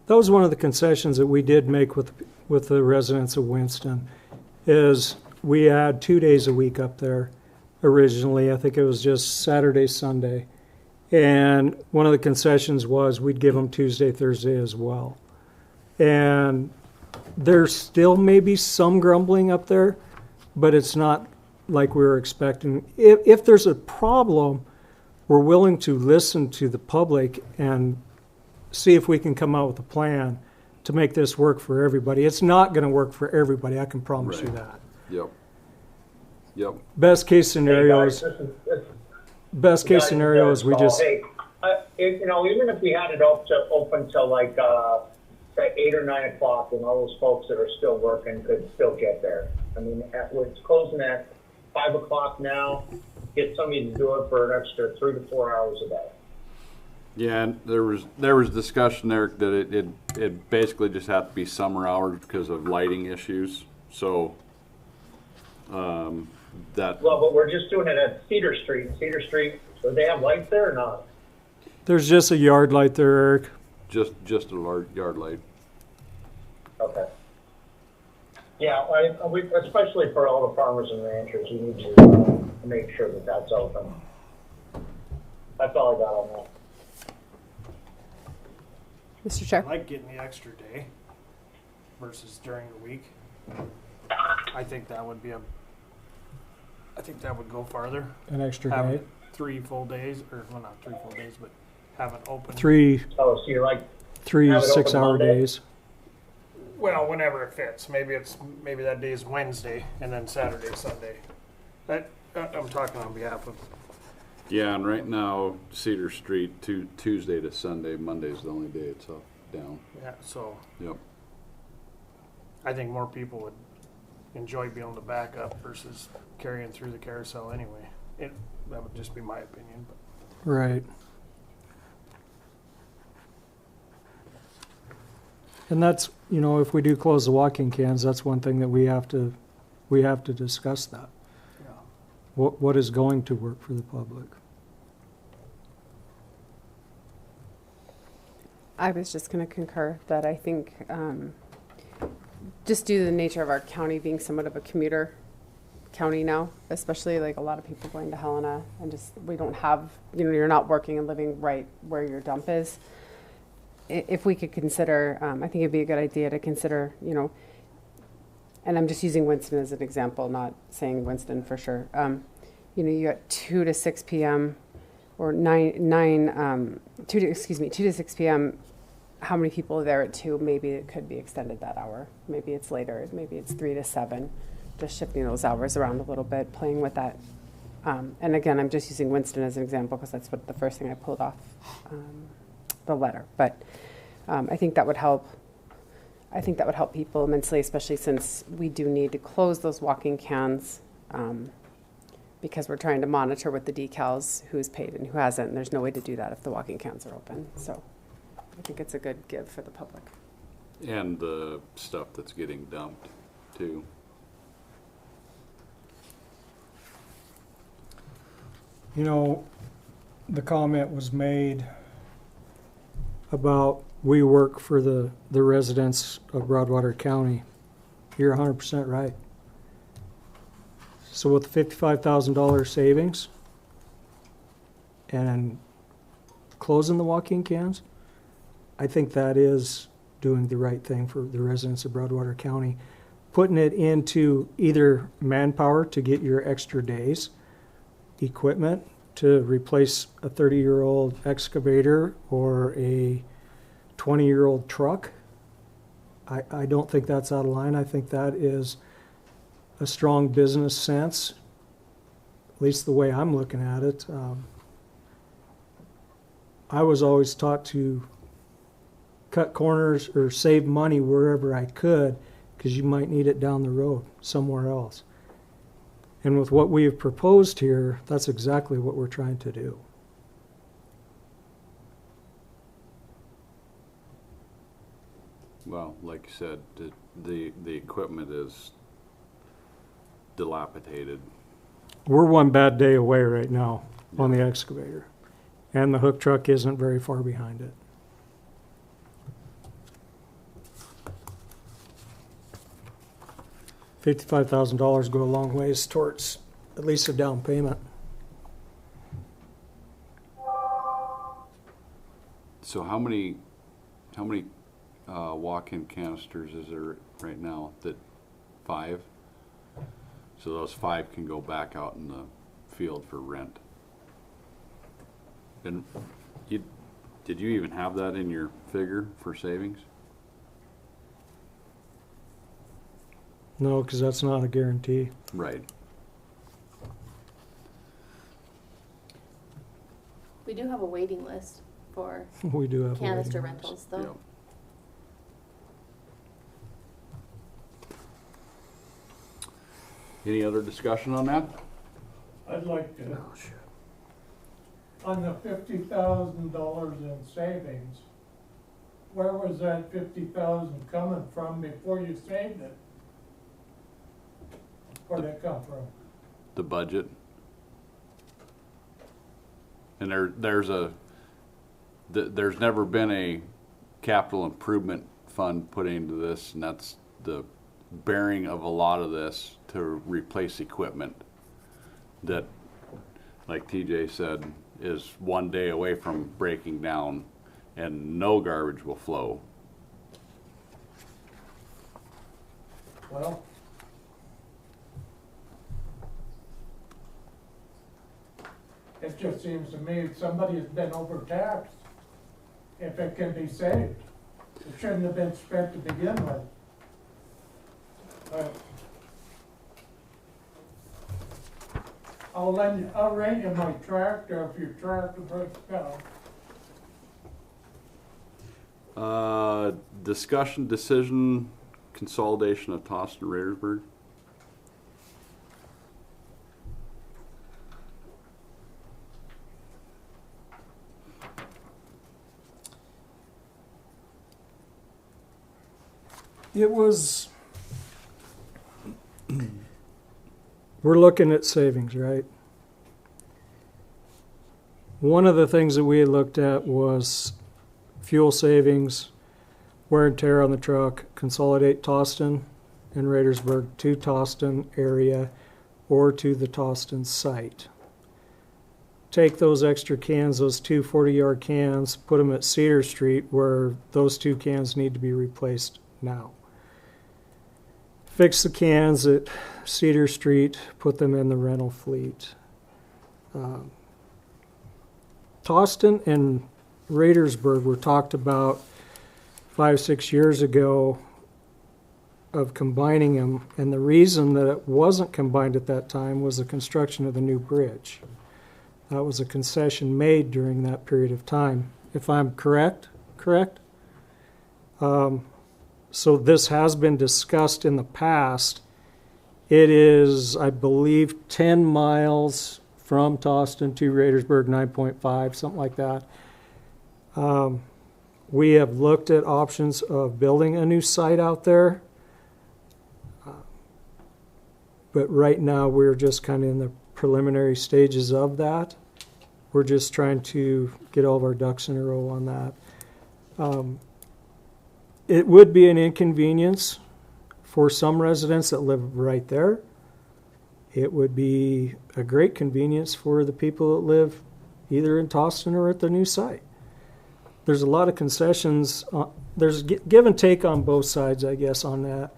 That was one of the concessions that we did make with the residents of Winston, is we had 2 days a week up there originally. I think it was just Saturday, Sunday. And one of the concessions was we'd give them Tuesday, Thursday as well. And there's still maybe some grumbling up there, but it's not like we were expecting. If there's a problem, we're willing to listen to the public and see if we can come out with a plan to make this work for everybody. It's not going to work for everybody, I can promise you Right. that. yep. Best case scenario is, Guys, we just, Hey, even if we had it open till like, say 8 or 9 o'clock, and all those folks that are still working could still get there. I mean, it's closing at 5 o'clock now. Get somebody to do it for an extra 3 to 4 hours a day. Yeah, and there was discussion there that it basically just had to be summer hours because of lighting issues. So that Well, but we're just doing it at Cedar Street. Cedar Street, do they have lights there or not? there's just a yard light there, Eric. just a large yard light. Okay. Yeah, especially for all the farmers and ranchers, we need to make sure that that's open. That's all I got on that. Mr. I Chair. like getting the extra day versus during the week. I think that would go farther. An extra Have day. it 3 full days, or well, not 3 full days, but have it open. Three Oh, so you're like, Have it open 6 hour Monday? days. Well, whenever it fits. Maybe that day is Wednesday and then Saturday, Sunday. I'm talking on behalf of. Yeah, and right now Cedar Street Tuesday to Sunday, Monday's the only day it's up down. Yeah, so Yep. I think more people would enjoy being able to back up versus carrying through the carousel anyway. That would just be my opinion. But Right. And that's, if we do close the walking cans, that's one thing that we have to discuss that. yeah. What is going to work for the public? I was just going to concur that I think just due to the nature of our county being somewhat of a commuter county now, especially like a lot of people going to Helena, and just we don't have, you're not working and living right where your dump is. If we could consider, I think it'd be a good idea to consider, and I'm just using Winston as an example, not saying Winston for sure. You got 2 to 6 p.m. or 2 to 6 p.m. How many people are there at 2? Maybe it could be extended that hour. Maybe it's later. Maybe it's 3 to 7. Just shifting those hours around a little bit, playing with that. And again, I'm just using Winston as an example because that's what the first thing I pulled off the letter. But I think that would help. I think that would help people immensely, especially since we do need to close those walking cans because we're trying to monitor with the decals who's paid and who hasn't. And there's no way to do that if the walking cans are open. So I think it's a good give for the public. And the stuff that's getting dumped too. You know, the comment was made about we work for the residents of Broadwater County. You're 100% right. So with the $55,000 savings and closing the walk-in cans, I think that is doing the right thing for the residents of Broadwater County. Putting it into either manpower to get your extra days, equipment to replace a 30-year-old excavator or a 20-year-old truck. I don't think that's out of line. I think that is a strong business sense, at least the way I'm looking at it. I was always taught to cut corners or save money wherever I could, because you might need it down the road somewhere else. And with what we have proposed here, that's exactly what we're trying to do. Well, like you said, the equipment is dilapidated. We're one bad day away right now on the excavator, and the hook truck isn't very far behind it. $55,000 go a long ways towards at least a down payment. So how many walk-in canisters is there right now? That 5? So those 5 can go back out in the field for rent. And did you even have that in your figure for savings? No, because that's not a guarantee. Right. We do have a waiting list for We do have a canister waiting list. rentals, though. Yep. Any other discussion on that? I'd like to, on the $50,000 in savings, where was that 50,000 coming from before you saved it? Where'd it come from? The budget. And there's never been a capital improvement fund put into this, and that's the bearing of a lot of this to replace equipment that, like TJ said, is one day away from breaking down and no garbage will flow. Well, it just seems to me somebody has been overtaxed if it can be saved. It shouldn't have been spent to begin with. I'll rent you my tractor if your tractor breaks down. Discussion, decision, consolidation of Toston Raidersburg. It was, we're looking at savings, right? One of the things that we had looked at was fuel savings, wear and tear on the truck, consolidate Toston and Raidersburg to Toston area or to the Toston site. Take those extra cans, those two 40-yard cans, put them at Cedar Street where those 2 cans need to be replaced now. Fix the cans at Cedar Street, put them in the rental fleet. Toston and Raidersburg were talked about 5-6 years ago of combining them, and the reason that it wasn't combined at that time was the construction of the new bridge. That was a concession made during that period of time, if I'm correct? So this has been discussed in the past. It is, I believe, 10 miles from Toston to Raidersburg, 9.5, something like that. We have looked at options of building a new site out there. But right now we're just kind of in the preliminary stages of that. We're just trying to get all of our ducks in a row on that. It would be an inconvenience for some residents that live right there. It would be a great convenience for the people that live either in Toston or at the new site. There's a lot of concessions. There's give and take on both sides, I guess, on that.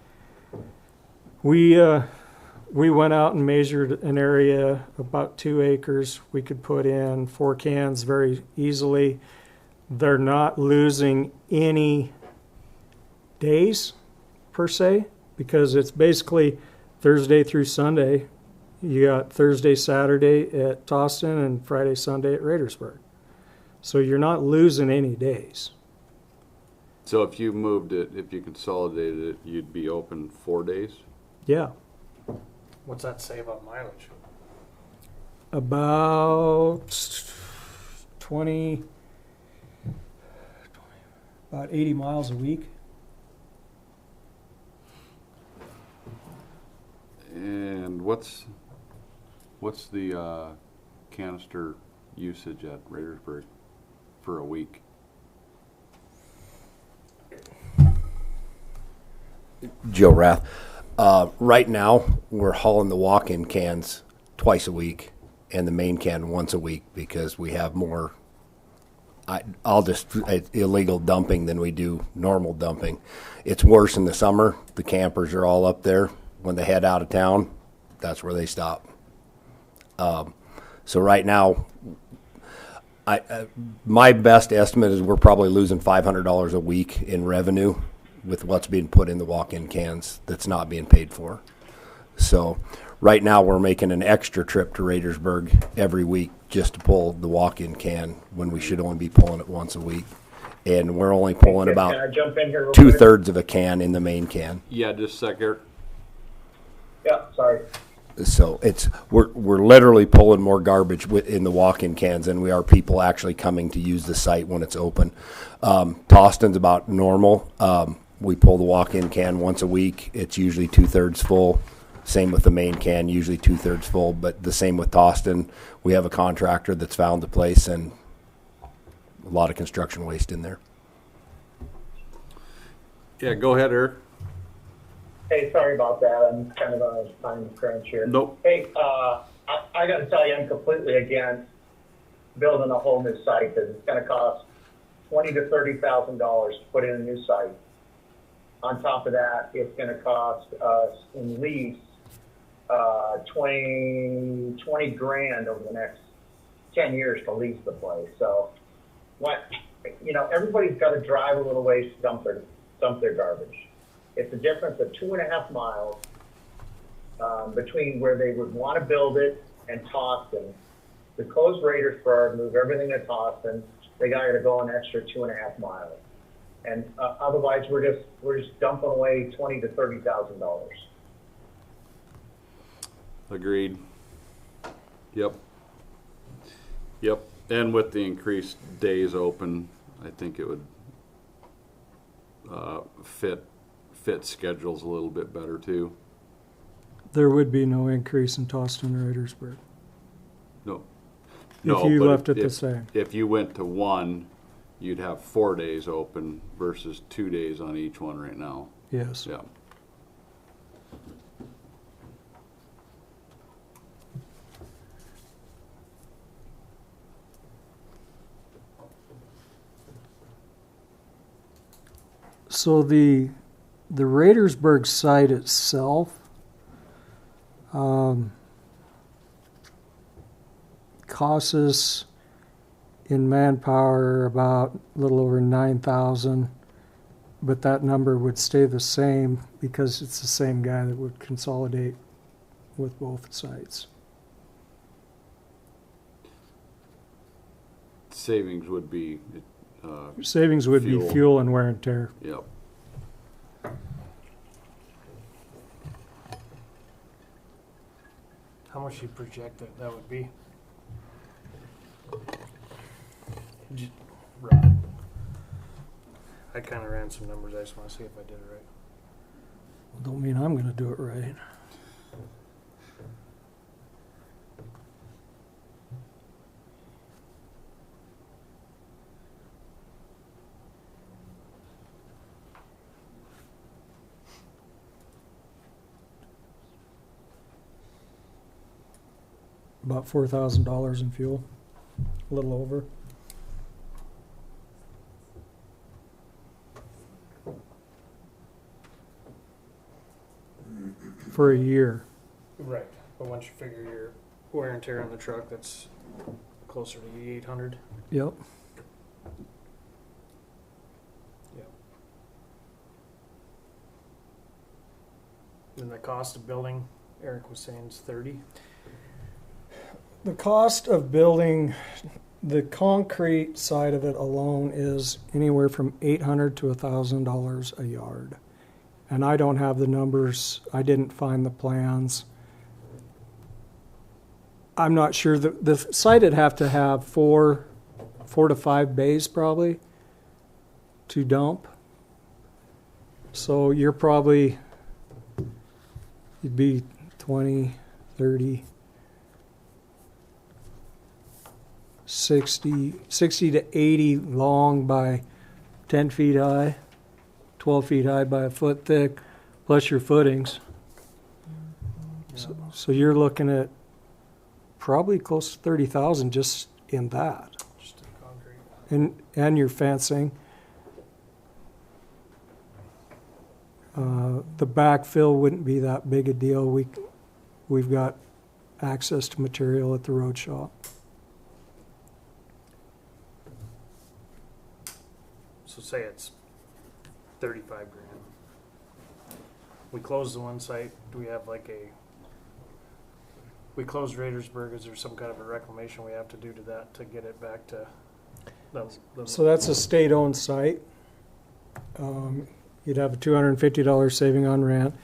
We went out and measured an area about 2 acres. We could put in 4 cans very easily. They're not losing any days per se, because it's basically Thursday through Sunday. You got Thursday, Saturday at Toston and Friday, Sunday at Raidersburg. So you're not losing any days. So if you moved it, if you consolidated it, you'd be open 4 days? Yeah. What's that save on mileage? About 80 miles a week. And what's the canister usage at Raidersburg for a week? Joe Rath. Right now, we're hauling the walk-in cans twice a week and the main can once a week because we have more illegal dumping than we do normal dumping. It's worse in the summer. The campers are all up there. When they head out of town, that's where they stop. So right now, my best estimate is we're probably losing $500 a week in revenue with what's being put in the walk-in cans that's not being paid for. So right now we're making an extra trip to Raidersburg every week just to pull the walk-in can when we should only be pulling it once a week. And we're only pulling about Can I jump in here real quick? 2/3 of a can in the main can. Yeah, just a second. Yeah, sorry. So we're literally pulling more garbage in the walk-in cans than we are people actually coming to use the site when it's open. Toston's about normal. We pull the walk-in can once a week. It's usually 2/3 full. Same with the main can, usually 2/3 full. But the same with Toston. We have a contractor that's found the place and a lot of construction waste in there. Yeah, go ahead, Eric. Hey, sorry about that. I'm kind of on a time crunch here. Nope. Hey, I got to tell you, I'm completely against building a whole new site because it's going to cost $20,000 to $30,000 to put in a new site. On top of that, it's going to cost us in lease 20 grand over the next 10 years to lease the place. So, everybody's got to drive a little ways to dump their garbage. It's a difference of 2.5 miles between where they would want to build it and Toston. To close Raidersburg, move everything to Toston, they got to go an extra 2.5 miles. And otherwise, we're just dumping away $20,000 to $30,000. Agreed. Yep. And with the increased days open, I think it would fit schedules a little bit better too. There would be no increase in Toston or Raidersburg. No. If you but left it the same. If you went to one, you'd have 4 days open versus 2 days on each one right now. Yes. Yeah. So the Raidersburg site itself costs us in manpower about a little over 9,000, but that number would stay the same because it's the same guy that would consolidate with both sites. Savings would be Savings would be fuel and wear and tear. Yep. How much do you project that would be? Right. I kind of ran some numbers. I just want to see if I did it right. Don't mean I'm going to do it right. about $4,000 in fuel, a little over. For a year. Right, but once you figure your wear and tear on the truck, that's closer to the 800. Yep. And the cost of building, Eric was saying, is 30. The cost of building the concrete side of it alone is anywhere from $800 to $1,000 a yard. And I don't have the numbers. I didn't find the plans. I'm not sure. The site would have to have four to five bays probably to dump. So you'd be 20, 30, 60 to 80 long by 10 feet high, 12 feet high by a foot thick, plus your footings. So you're looking at probably close to 30,000 just in that. Just in concrete. And your fencing. The backfill wouldn't be that big a deal. We've got access to material at the road shop. So say it's 35 grand. We close the one site. Do we have we closed Raidersburg? Is there some kind of a reclamation we have to do to that to get it back to So that's a state-owned site. You'd have a $250 saving on rent.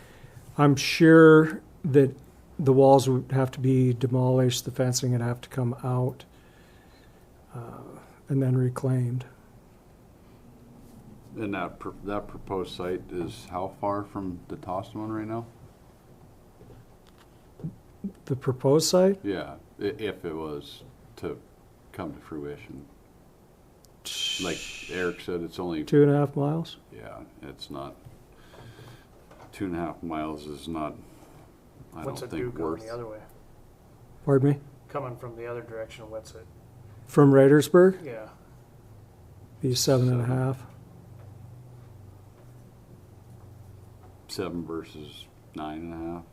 I'm sure that the walls would have to be demolished, the fencing would have to come out, and then reclaimed. And that proposed site is how far from the Toston one right now? The proposed site? Yeah, if it was to come to fruition. Like Eric said, it's only 2.5 miles. Yeah, it's not. 2.5 miles is not. what's it do going the other way? Pardon me? Coming from the other direction, what's it? From Raidersburg? Yeah. Be 7.5. 7 versus 9.5.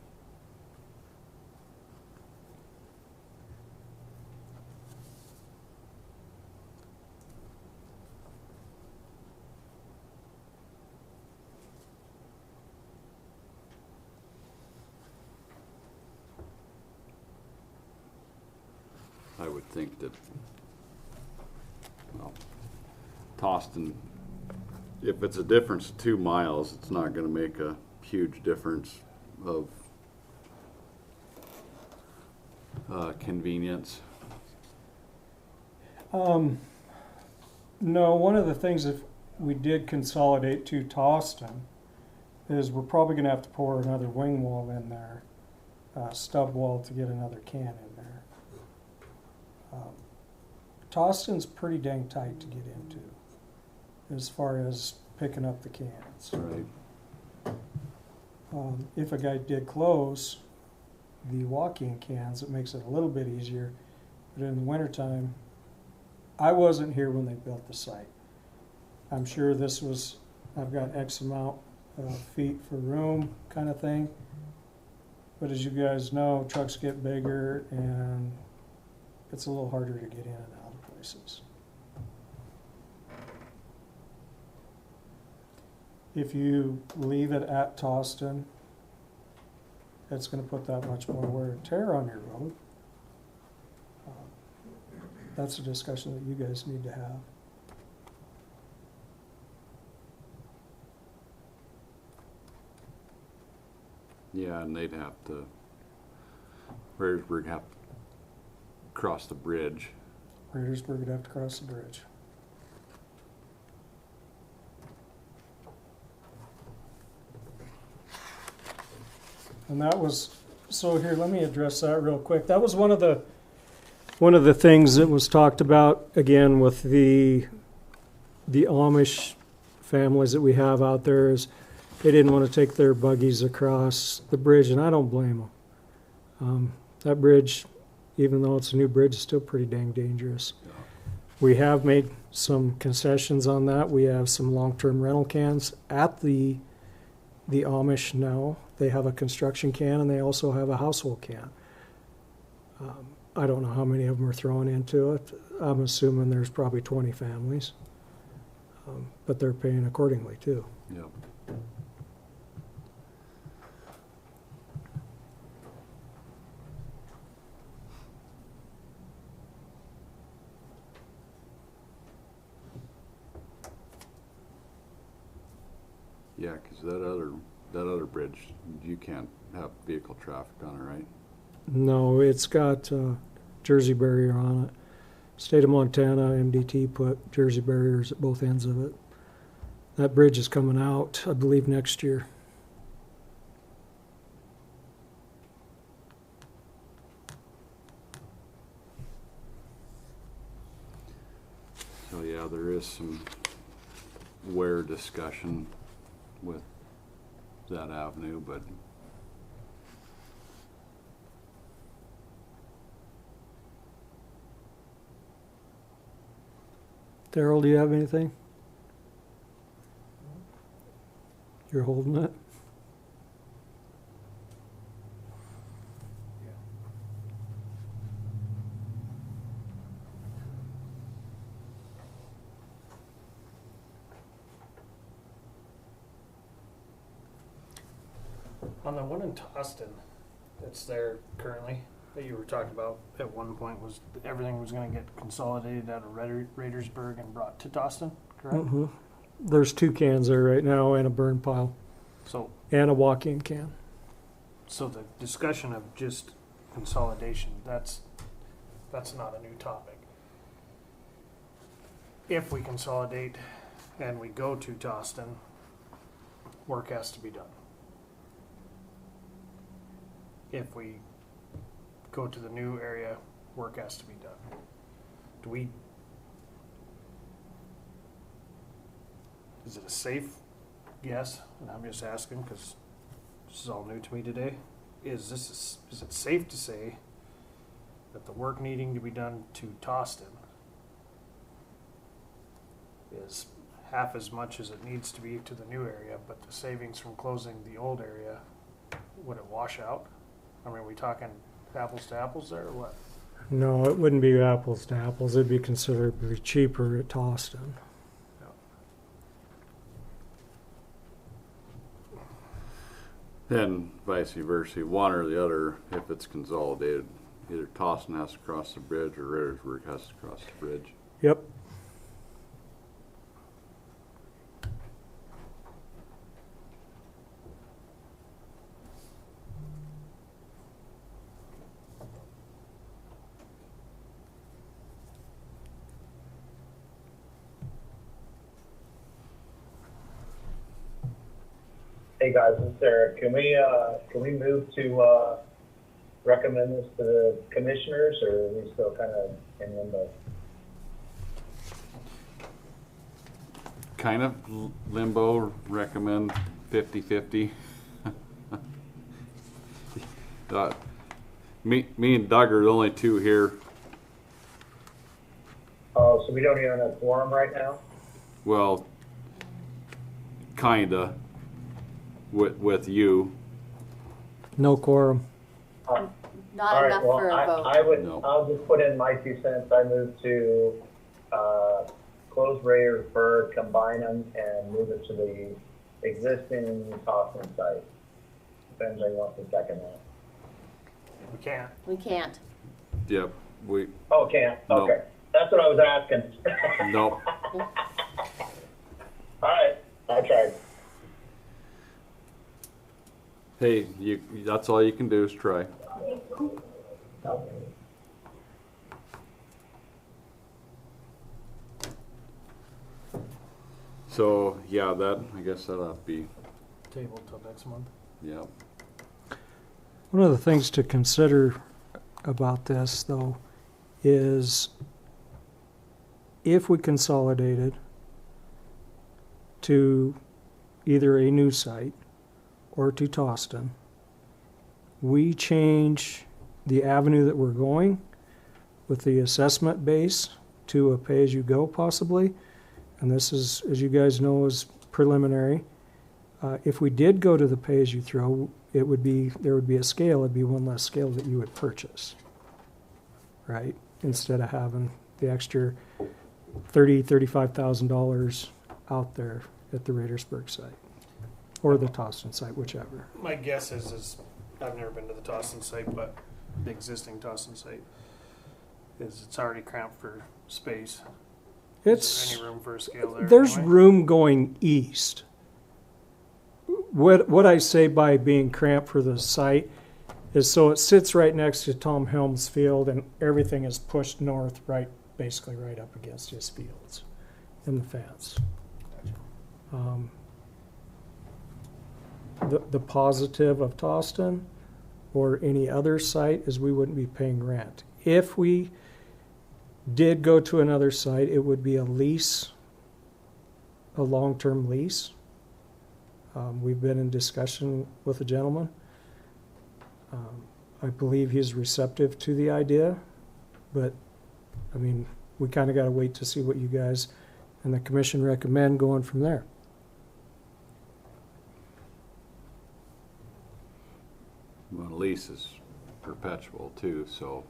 I would think that, well, Toston, if it's a difference of 2 miles, it's not going to make a huge difference of convenience. No, one of the things if we did consolidate to Toston is we're probably going to have to pour another wing wall in there, stub wall to get another can in there. Toston's pretty dang tight to get into as far as picking up the cans. Right. If a guy did close the walk-in cans, it makes it a little bit easier. But in the wintertime, I wasn't here when they built the site. I'm sure this was, I've got X amount of feet for room kind of thing. But as you guys know, trucks get bigger and it's a little harder to get in and out of places. If you leave it at Toston, it's going to put that much more wear and tear on your road. That's a discussion that you guys need to have. Yeah, and they'd have to, Raidersburg have to cross the bridge. Raidersburg would have to cross the bridge. And that was, so here, let me address that real quick. That was one of the things that was talked about, again, with the Amish families that we have out there, is they didn't want to take their buggies across the bridge, and I don't blame them. That bridge even though it's a new bridge, it's still pretty dang dangerous. We have made some concessions on that. We have some long-term rental cans at the Amish now. They have a construction can and they also have a household can. I don't know how many of them are thrown into it. I'm assuming there's probably 20 families. But they're paying accordingly too. Yep. Yeah, 'cause that other bridge, you can't have vehicle traffic on it, right? No, it's got Jersey barrier on it. State of Montana, MDT put Jersey barriers at both ends of it. That bridge is coming out, I believe, next year. So yeah, there is some where discussion with that avenue, but Daryl, do you have anything? You're holding it? On the one in Toston that's there currently, that you were talking about at one point, was everything was gonna get consolidated out of Raidersburg and brought to Toston, correct? Mm-hmm. There's 2 cans there right now and a burn pile So, and a walk-in can. so the discussion of just consolidation, that's not a new topic. If we consolidate and we go to Toston, work has to be done. If we go to the new area, work has to be done. Do we, is it a safe guess, and I'm just asking because this is all new to me today, is it safe to say that the work needing to be done to Toston is half as much as it needs to be to the new area, but the savings from closing the old area, would it wash out? I mean, are we talking apples to apples there or what? No, it wouldn't be apples to apples. It'd be considerably cheaper at Toston. then vice versa, one or the other, if it's consolidated, either Toston has to cross the bridge or Raidersburg has to cross the bridge. Yep. Hey guys, it's Eric. Can we move to recommend this to the commissioners, or are we still kind of in limbo? Kind of limbo, recommend 50-50. Me and Doug are the only 2 here. Oh, so we don't even have a quorum right now? Well, kinda. With you. No quorum. All Not right, enough well, for a vote. No. I'll just put in my 2 cents. I move to close Raidersburg, combine them, and move it to the existing Tossin site. If anybody wants to second that. We can't. We can't. Yep. Oh, can't? No. Okay. That's what I was asking. Nope. All right, I tried. Hey, that's all you can do is try. So, yeah, I guess that ought to be, Table till next month. yeah. One of the things to consider about this, though, is if we consolidated to either a new site or to Toston, we change the avenue that we're going with the assessment base to a pay-as-you-go possibly, and this is, as you guys know, is preliminary. If we did go to the pay-as-you-throw, there would be a scale. It'd be one less scale that you would purchase, right? Instead of having the extra $35,000 out there at the Raidersburg site or the Toston site, whichever. My guess is I've never been to the Toston site, but the existing Toston site it's already cramped for space. Is there any room for a scale there? There's anyway? room going east. What I say by being cramped for the site is so it sits right next to Tom Helms Field and everything is pushed north, basically right up against his fields and the fence. The positive of Toston or any other site is we wouldn't be paying rent. If we did go to another site, it would be a lease, a long-term lease. We've been in discussion with a gentleman. I believe he's receptive to the idea, but I mean, we kind of got to wait to see what you guys and the commission recommend going from there. Well, lease is perpetual too, so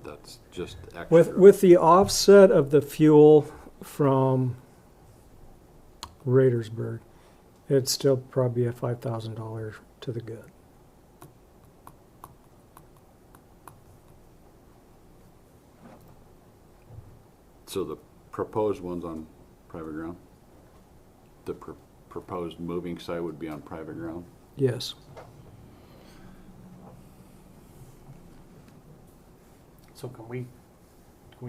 that's just extra. With the offset of the fuel from Raidersburg, it'd still probably be a $5,000 to the good. So the proposed one's on private ground? The proposed moving site would be on private ground? Yes. So can we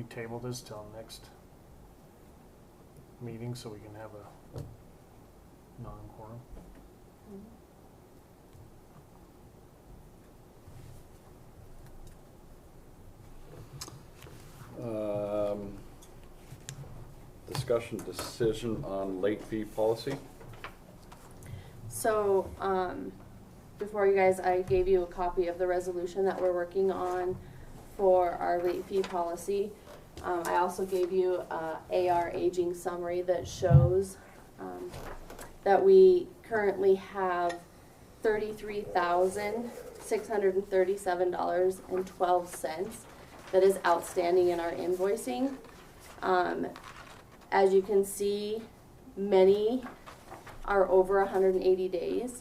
table this till next meeting so we can have a non-quorum? Discussion decision on late fee policy. So, before you guys, I gave you a copy of the resolution that we're working on for our late fee policy. I also gave you a AR aging summary that shows that we currently have $33,637.12 that is outstanding in our invoicing. As you can see, many are over 180 days.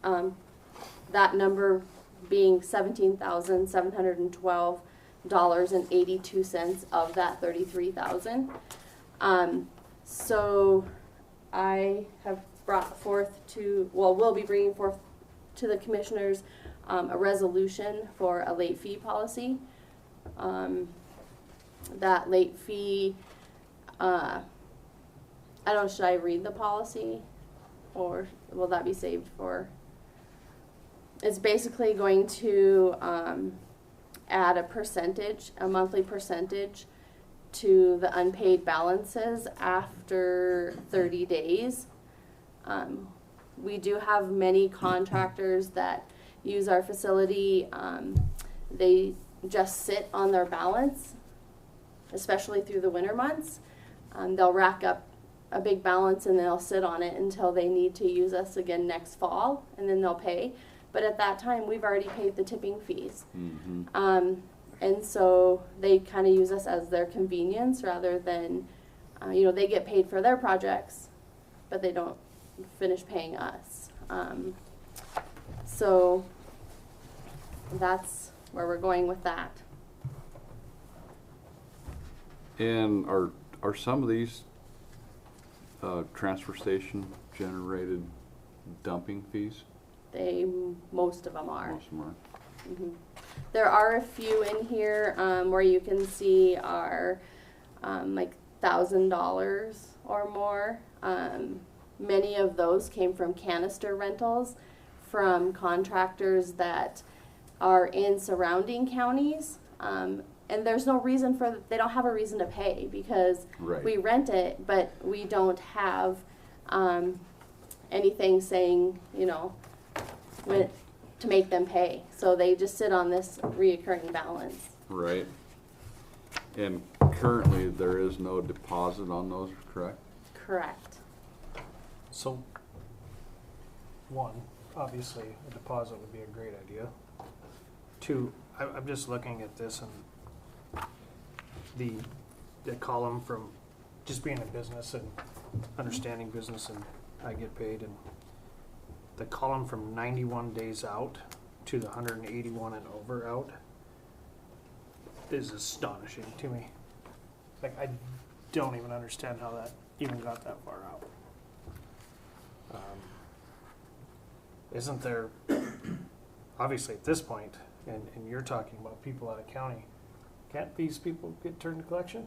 That number being $17,712.82 of that $33,000. So I have brought forth we'll be bringing forth to the commissioners a resolution for a late fee policy. That late fee, I don't know, should I read the policy or will that be saved for? It's basically going to add a monthly percentage to the unpaid balances after 30 days. We do have many contractors that use our facility. They just sit on their balance, especially through the winter months. They'll rack up a big balance and they'll sit on it until they need to use us again next fall, and then they'll pay. But at that time, we've already paid the tipping fees. Mm-hmm. And so they kind of use us as their convenience rather than, they get paid for their projects, but they don't finish paying us. So that's where we're going with that. And are some of these transfer station generated dumping fees? Most of them are. Most of them are. Mm-hmm. There are a few in here where you can see are like $1,000 or more. Many of those came from canister rentals from contractors that are in surrounding counties. And there's no reason they don't have a reason to pay because we rent it, but we don't have anything saying, to make them pay. So they just sit on this reoccurring balance. Right. And currently, there is no deposit on those, correct? Correct. So, one, obviously, a deposit would be a great idea. Two, I'm just looking at this and the column from just being in business and understanding business and I get paid, and the column from 91 days out to the 181 and over out is astonishing to me. Like, I don't even understand how that even got that far out. Isn't there, obviously at this point, and you're talking about people out of county, can't these people get turned to collection?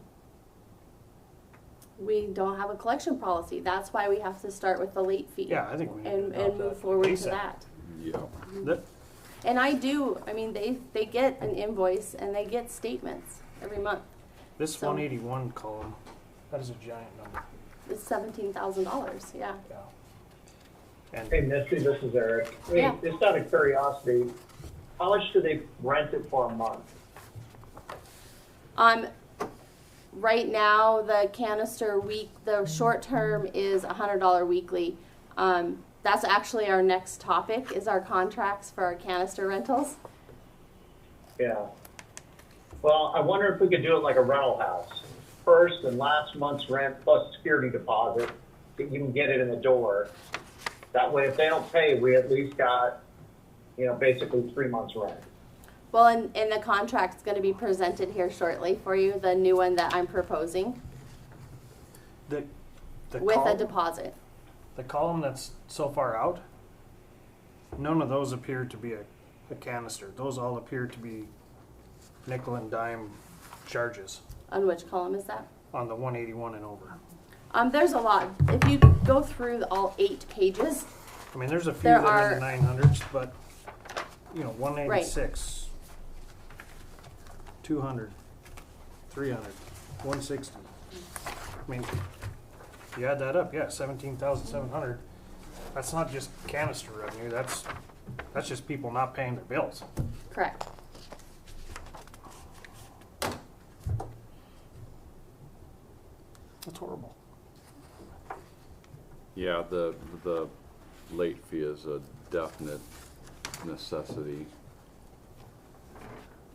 We don't have a collection policy. That's why we have to start with the late fee. Yeah, I think we need to and adopt move that forward to ASAP. that. Yeah. That, And I mean, they get an invoice and they get statements every month. this So- 181 column, that is a giant number. It's $17,000, yeah. Yeah. And Hey Misty, this is Eric. Hey, Yeah. just out of curiosity, how much do they rent it for a month? Right now, the canister week, the short term is $100 weekly. That's actually our next topic, is our contracts for our canister rentals. Yeah. Well, I wonder if we could do it like a rental house. First and last month's rent plus security deposit, that you can get it in the door. That way, if they don't pay, we at least got, basically 3 months rent. Well, and the contract's gonna be presented here shortly for you, the new one that I'm proposing, the with a column, deposit. the column that's so far out, none of those appear to be a canister. Those all appear to be nickel and dime charges On which column is that? on the 181 and over. There's a lot. If you go through all 8 pages, I mean, there's a few There that are in are- the 900s, but 186, 200, 300, 160. I mean, you add that up, yeah, 17,700. That's not just canister revenue. That's just people not paying their bills. correct. That's horrible. Yeah, the late fee is a definite necessity.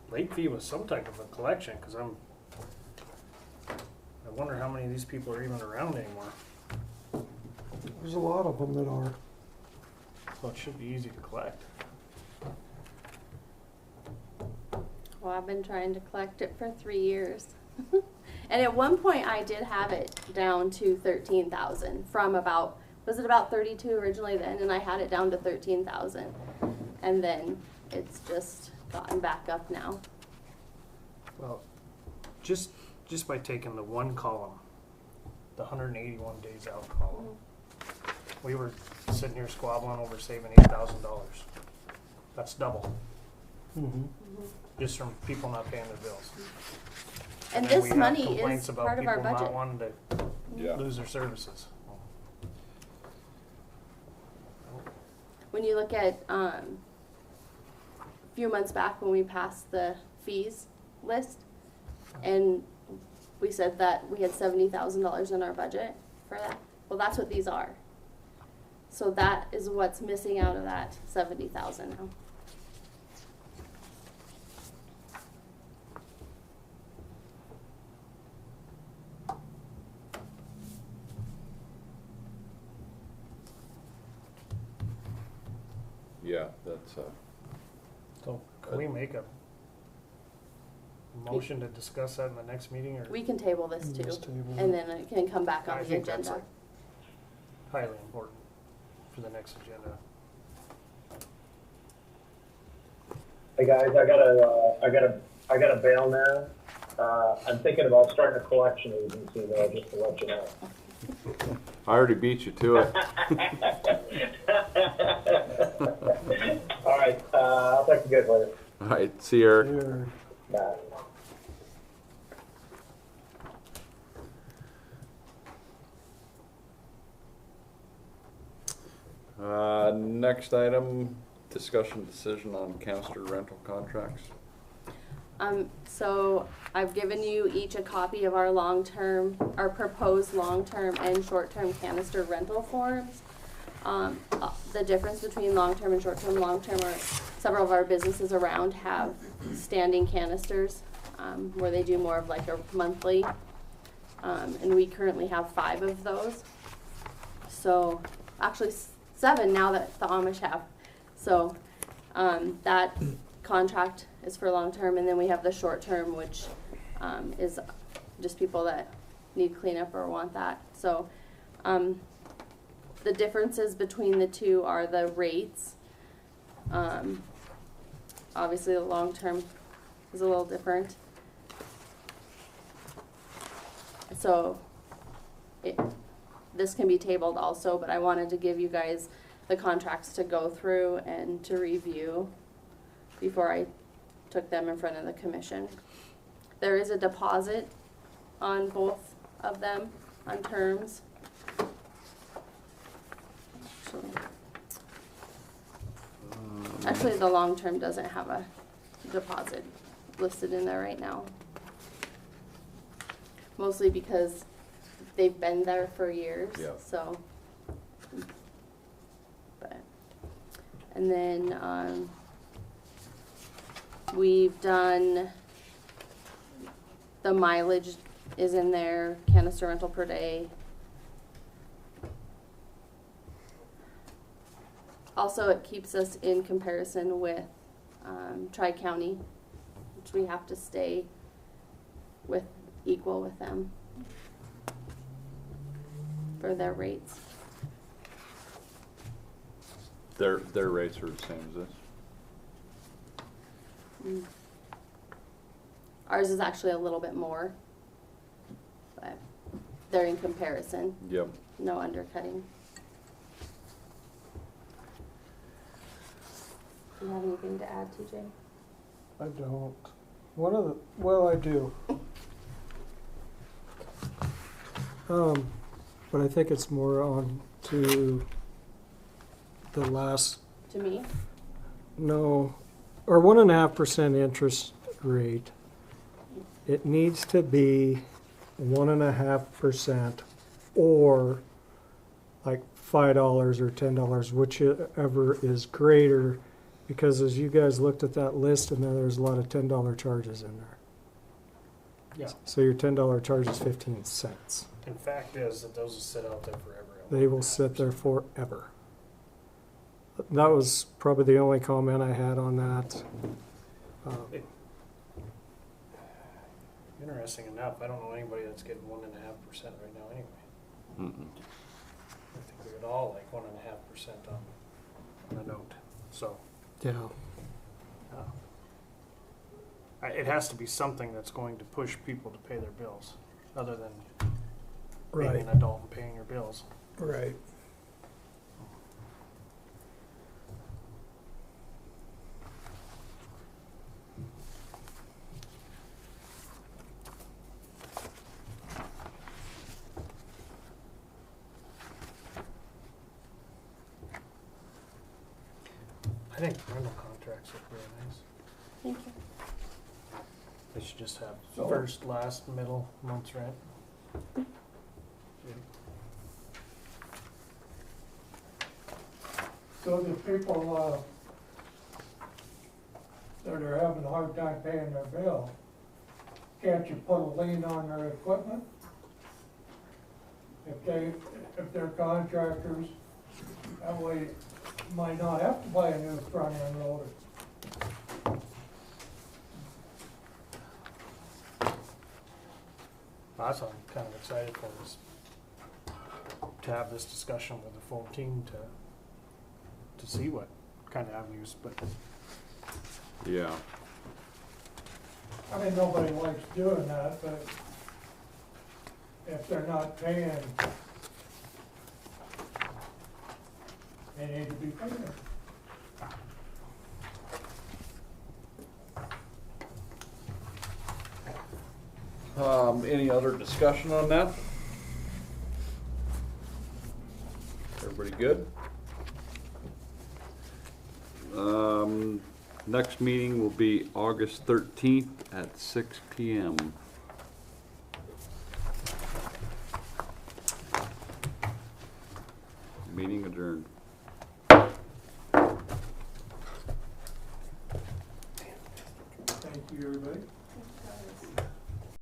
Late fee was some type of a collection, because I wonder how many of these people are even around anymore. There's a lot of them that are. Well, it should be easy to collect. Well, I've been trying to collect it for 3 years. And at one point I did have it down to 13,000 from was it about 32 originally then? And I had it down to 13,000. And then it's just gotten back up now. Well, just by taking the one column, the 181 days out column, we were sitting here squabbling over saving $8,000. That's double, just from people not paying their bills. And then this we have money complaints is about part of our people budget. not wanting to Yeah. lose their services. When you look at a few months back when we passed the fees list, and we said that we had $70,000 in our budget for that. Well, that's what these are. So that is what's missing out of that 70,000 now. Yeah, that's So can we make a motion to discuss that in the next meeting, or? We can table this too, Just table and then it can come back I on the think that's agenda. like highly important for the next agenda. Hey guys, I gotta bail now. I'm thinking about starting a collection agency though, just to let you know. I already beat you to it. All right, I'll talk to you guys later. All right, see you, Eric. Bye. Next item, Discussion decision on canister rental contracts. So I've given you each a copy of our long-term, our proposed long-term and short-term canister rental forms. The difference between long-term and short-term are several of our businesses around have standing canisters, where they do more of like a monthly, and we currently have 5 of those. So actually 7 now that the Amish have. So that contract is for long-term, and then we have the short-term, which is just people that need cleanup or want that. So the differences between the two are the rates. Obviously the long-term is a little different. So this can be tabled also, but I wanted to give you guys the contracts to go through and to review before I took them in front of the commission. There is a deposit on both of them on terms. Actually, the long term doesn't have a deposit listed in there right now. Mostly because they've been there for years. Yeah. So, but, and then we've done the mileage is in there, canister rental per day. Also, it keeps us in comparison with Tri-County, which we have to stay with equal with them for their rates. Their rates are the same as this. Ours is actually a little bit more, but they're in comparison. Yep. No undercutting. Do you have anything to add, TJ? I don't. Well, I do. But I think it's more on to the last, To me? no, or 1.5% interest rate. It needs to be 1.5% or like $5 or $10, whichever is greater. Because as you guys looked at that list, and there's a lot of $10 charges in there. Yeah. So your $10 charge is 15 cents. And fact is that those will sit out there forever. They will sit there forever. That was probably the only comment I had on that. Interesting enough, I don't know anybody that's getting 1.5% right now anyway. I think we would all like 1.5% on a note. So Yeah. it has to be something that's going to push people to pay their bills, other than being Right. an adult and paying your bills. Right. I think rental contracts look really nice. Thank you. They should just have So- first, last, middle, month's rent. So the people, that are having a hard time paying their bill, can't you put a lien on their equipment? If they're contractors, that way you might not have to buy a new front end loader. That's what I'm kind of excited for, is to have this discussion with the full team to see what kind of avenues, but Yeah. I mean, nobody likes doing that, but if they're not paying, they need to be paying. Any other discussion on that? Everybody good? Next meeting will be August 13th at 6 p.m. Meeting adjourned.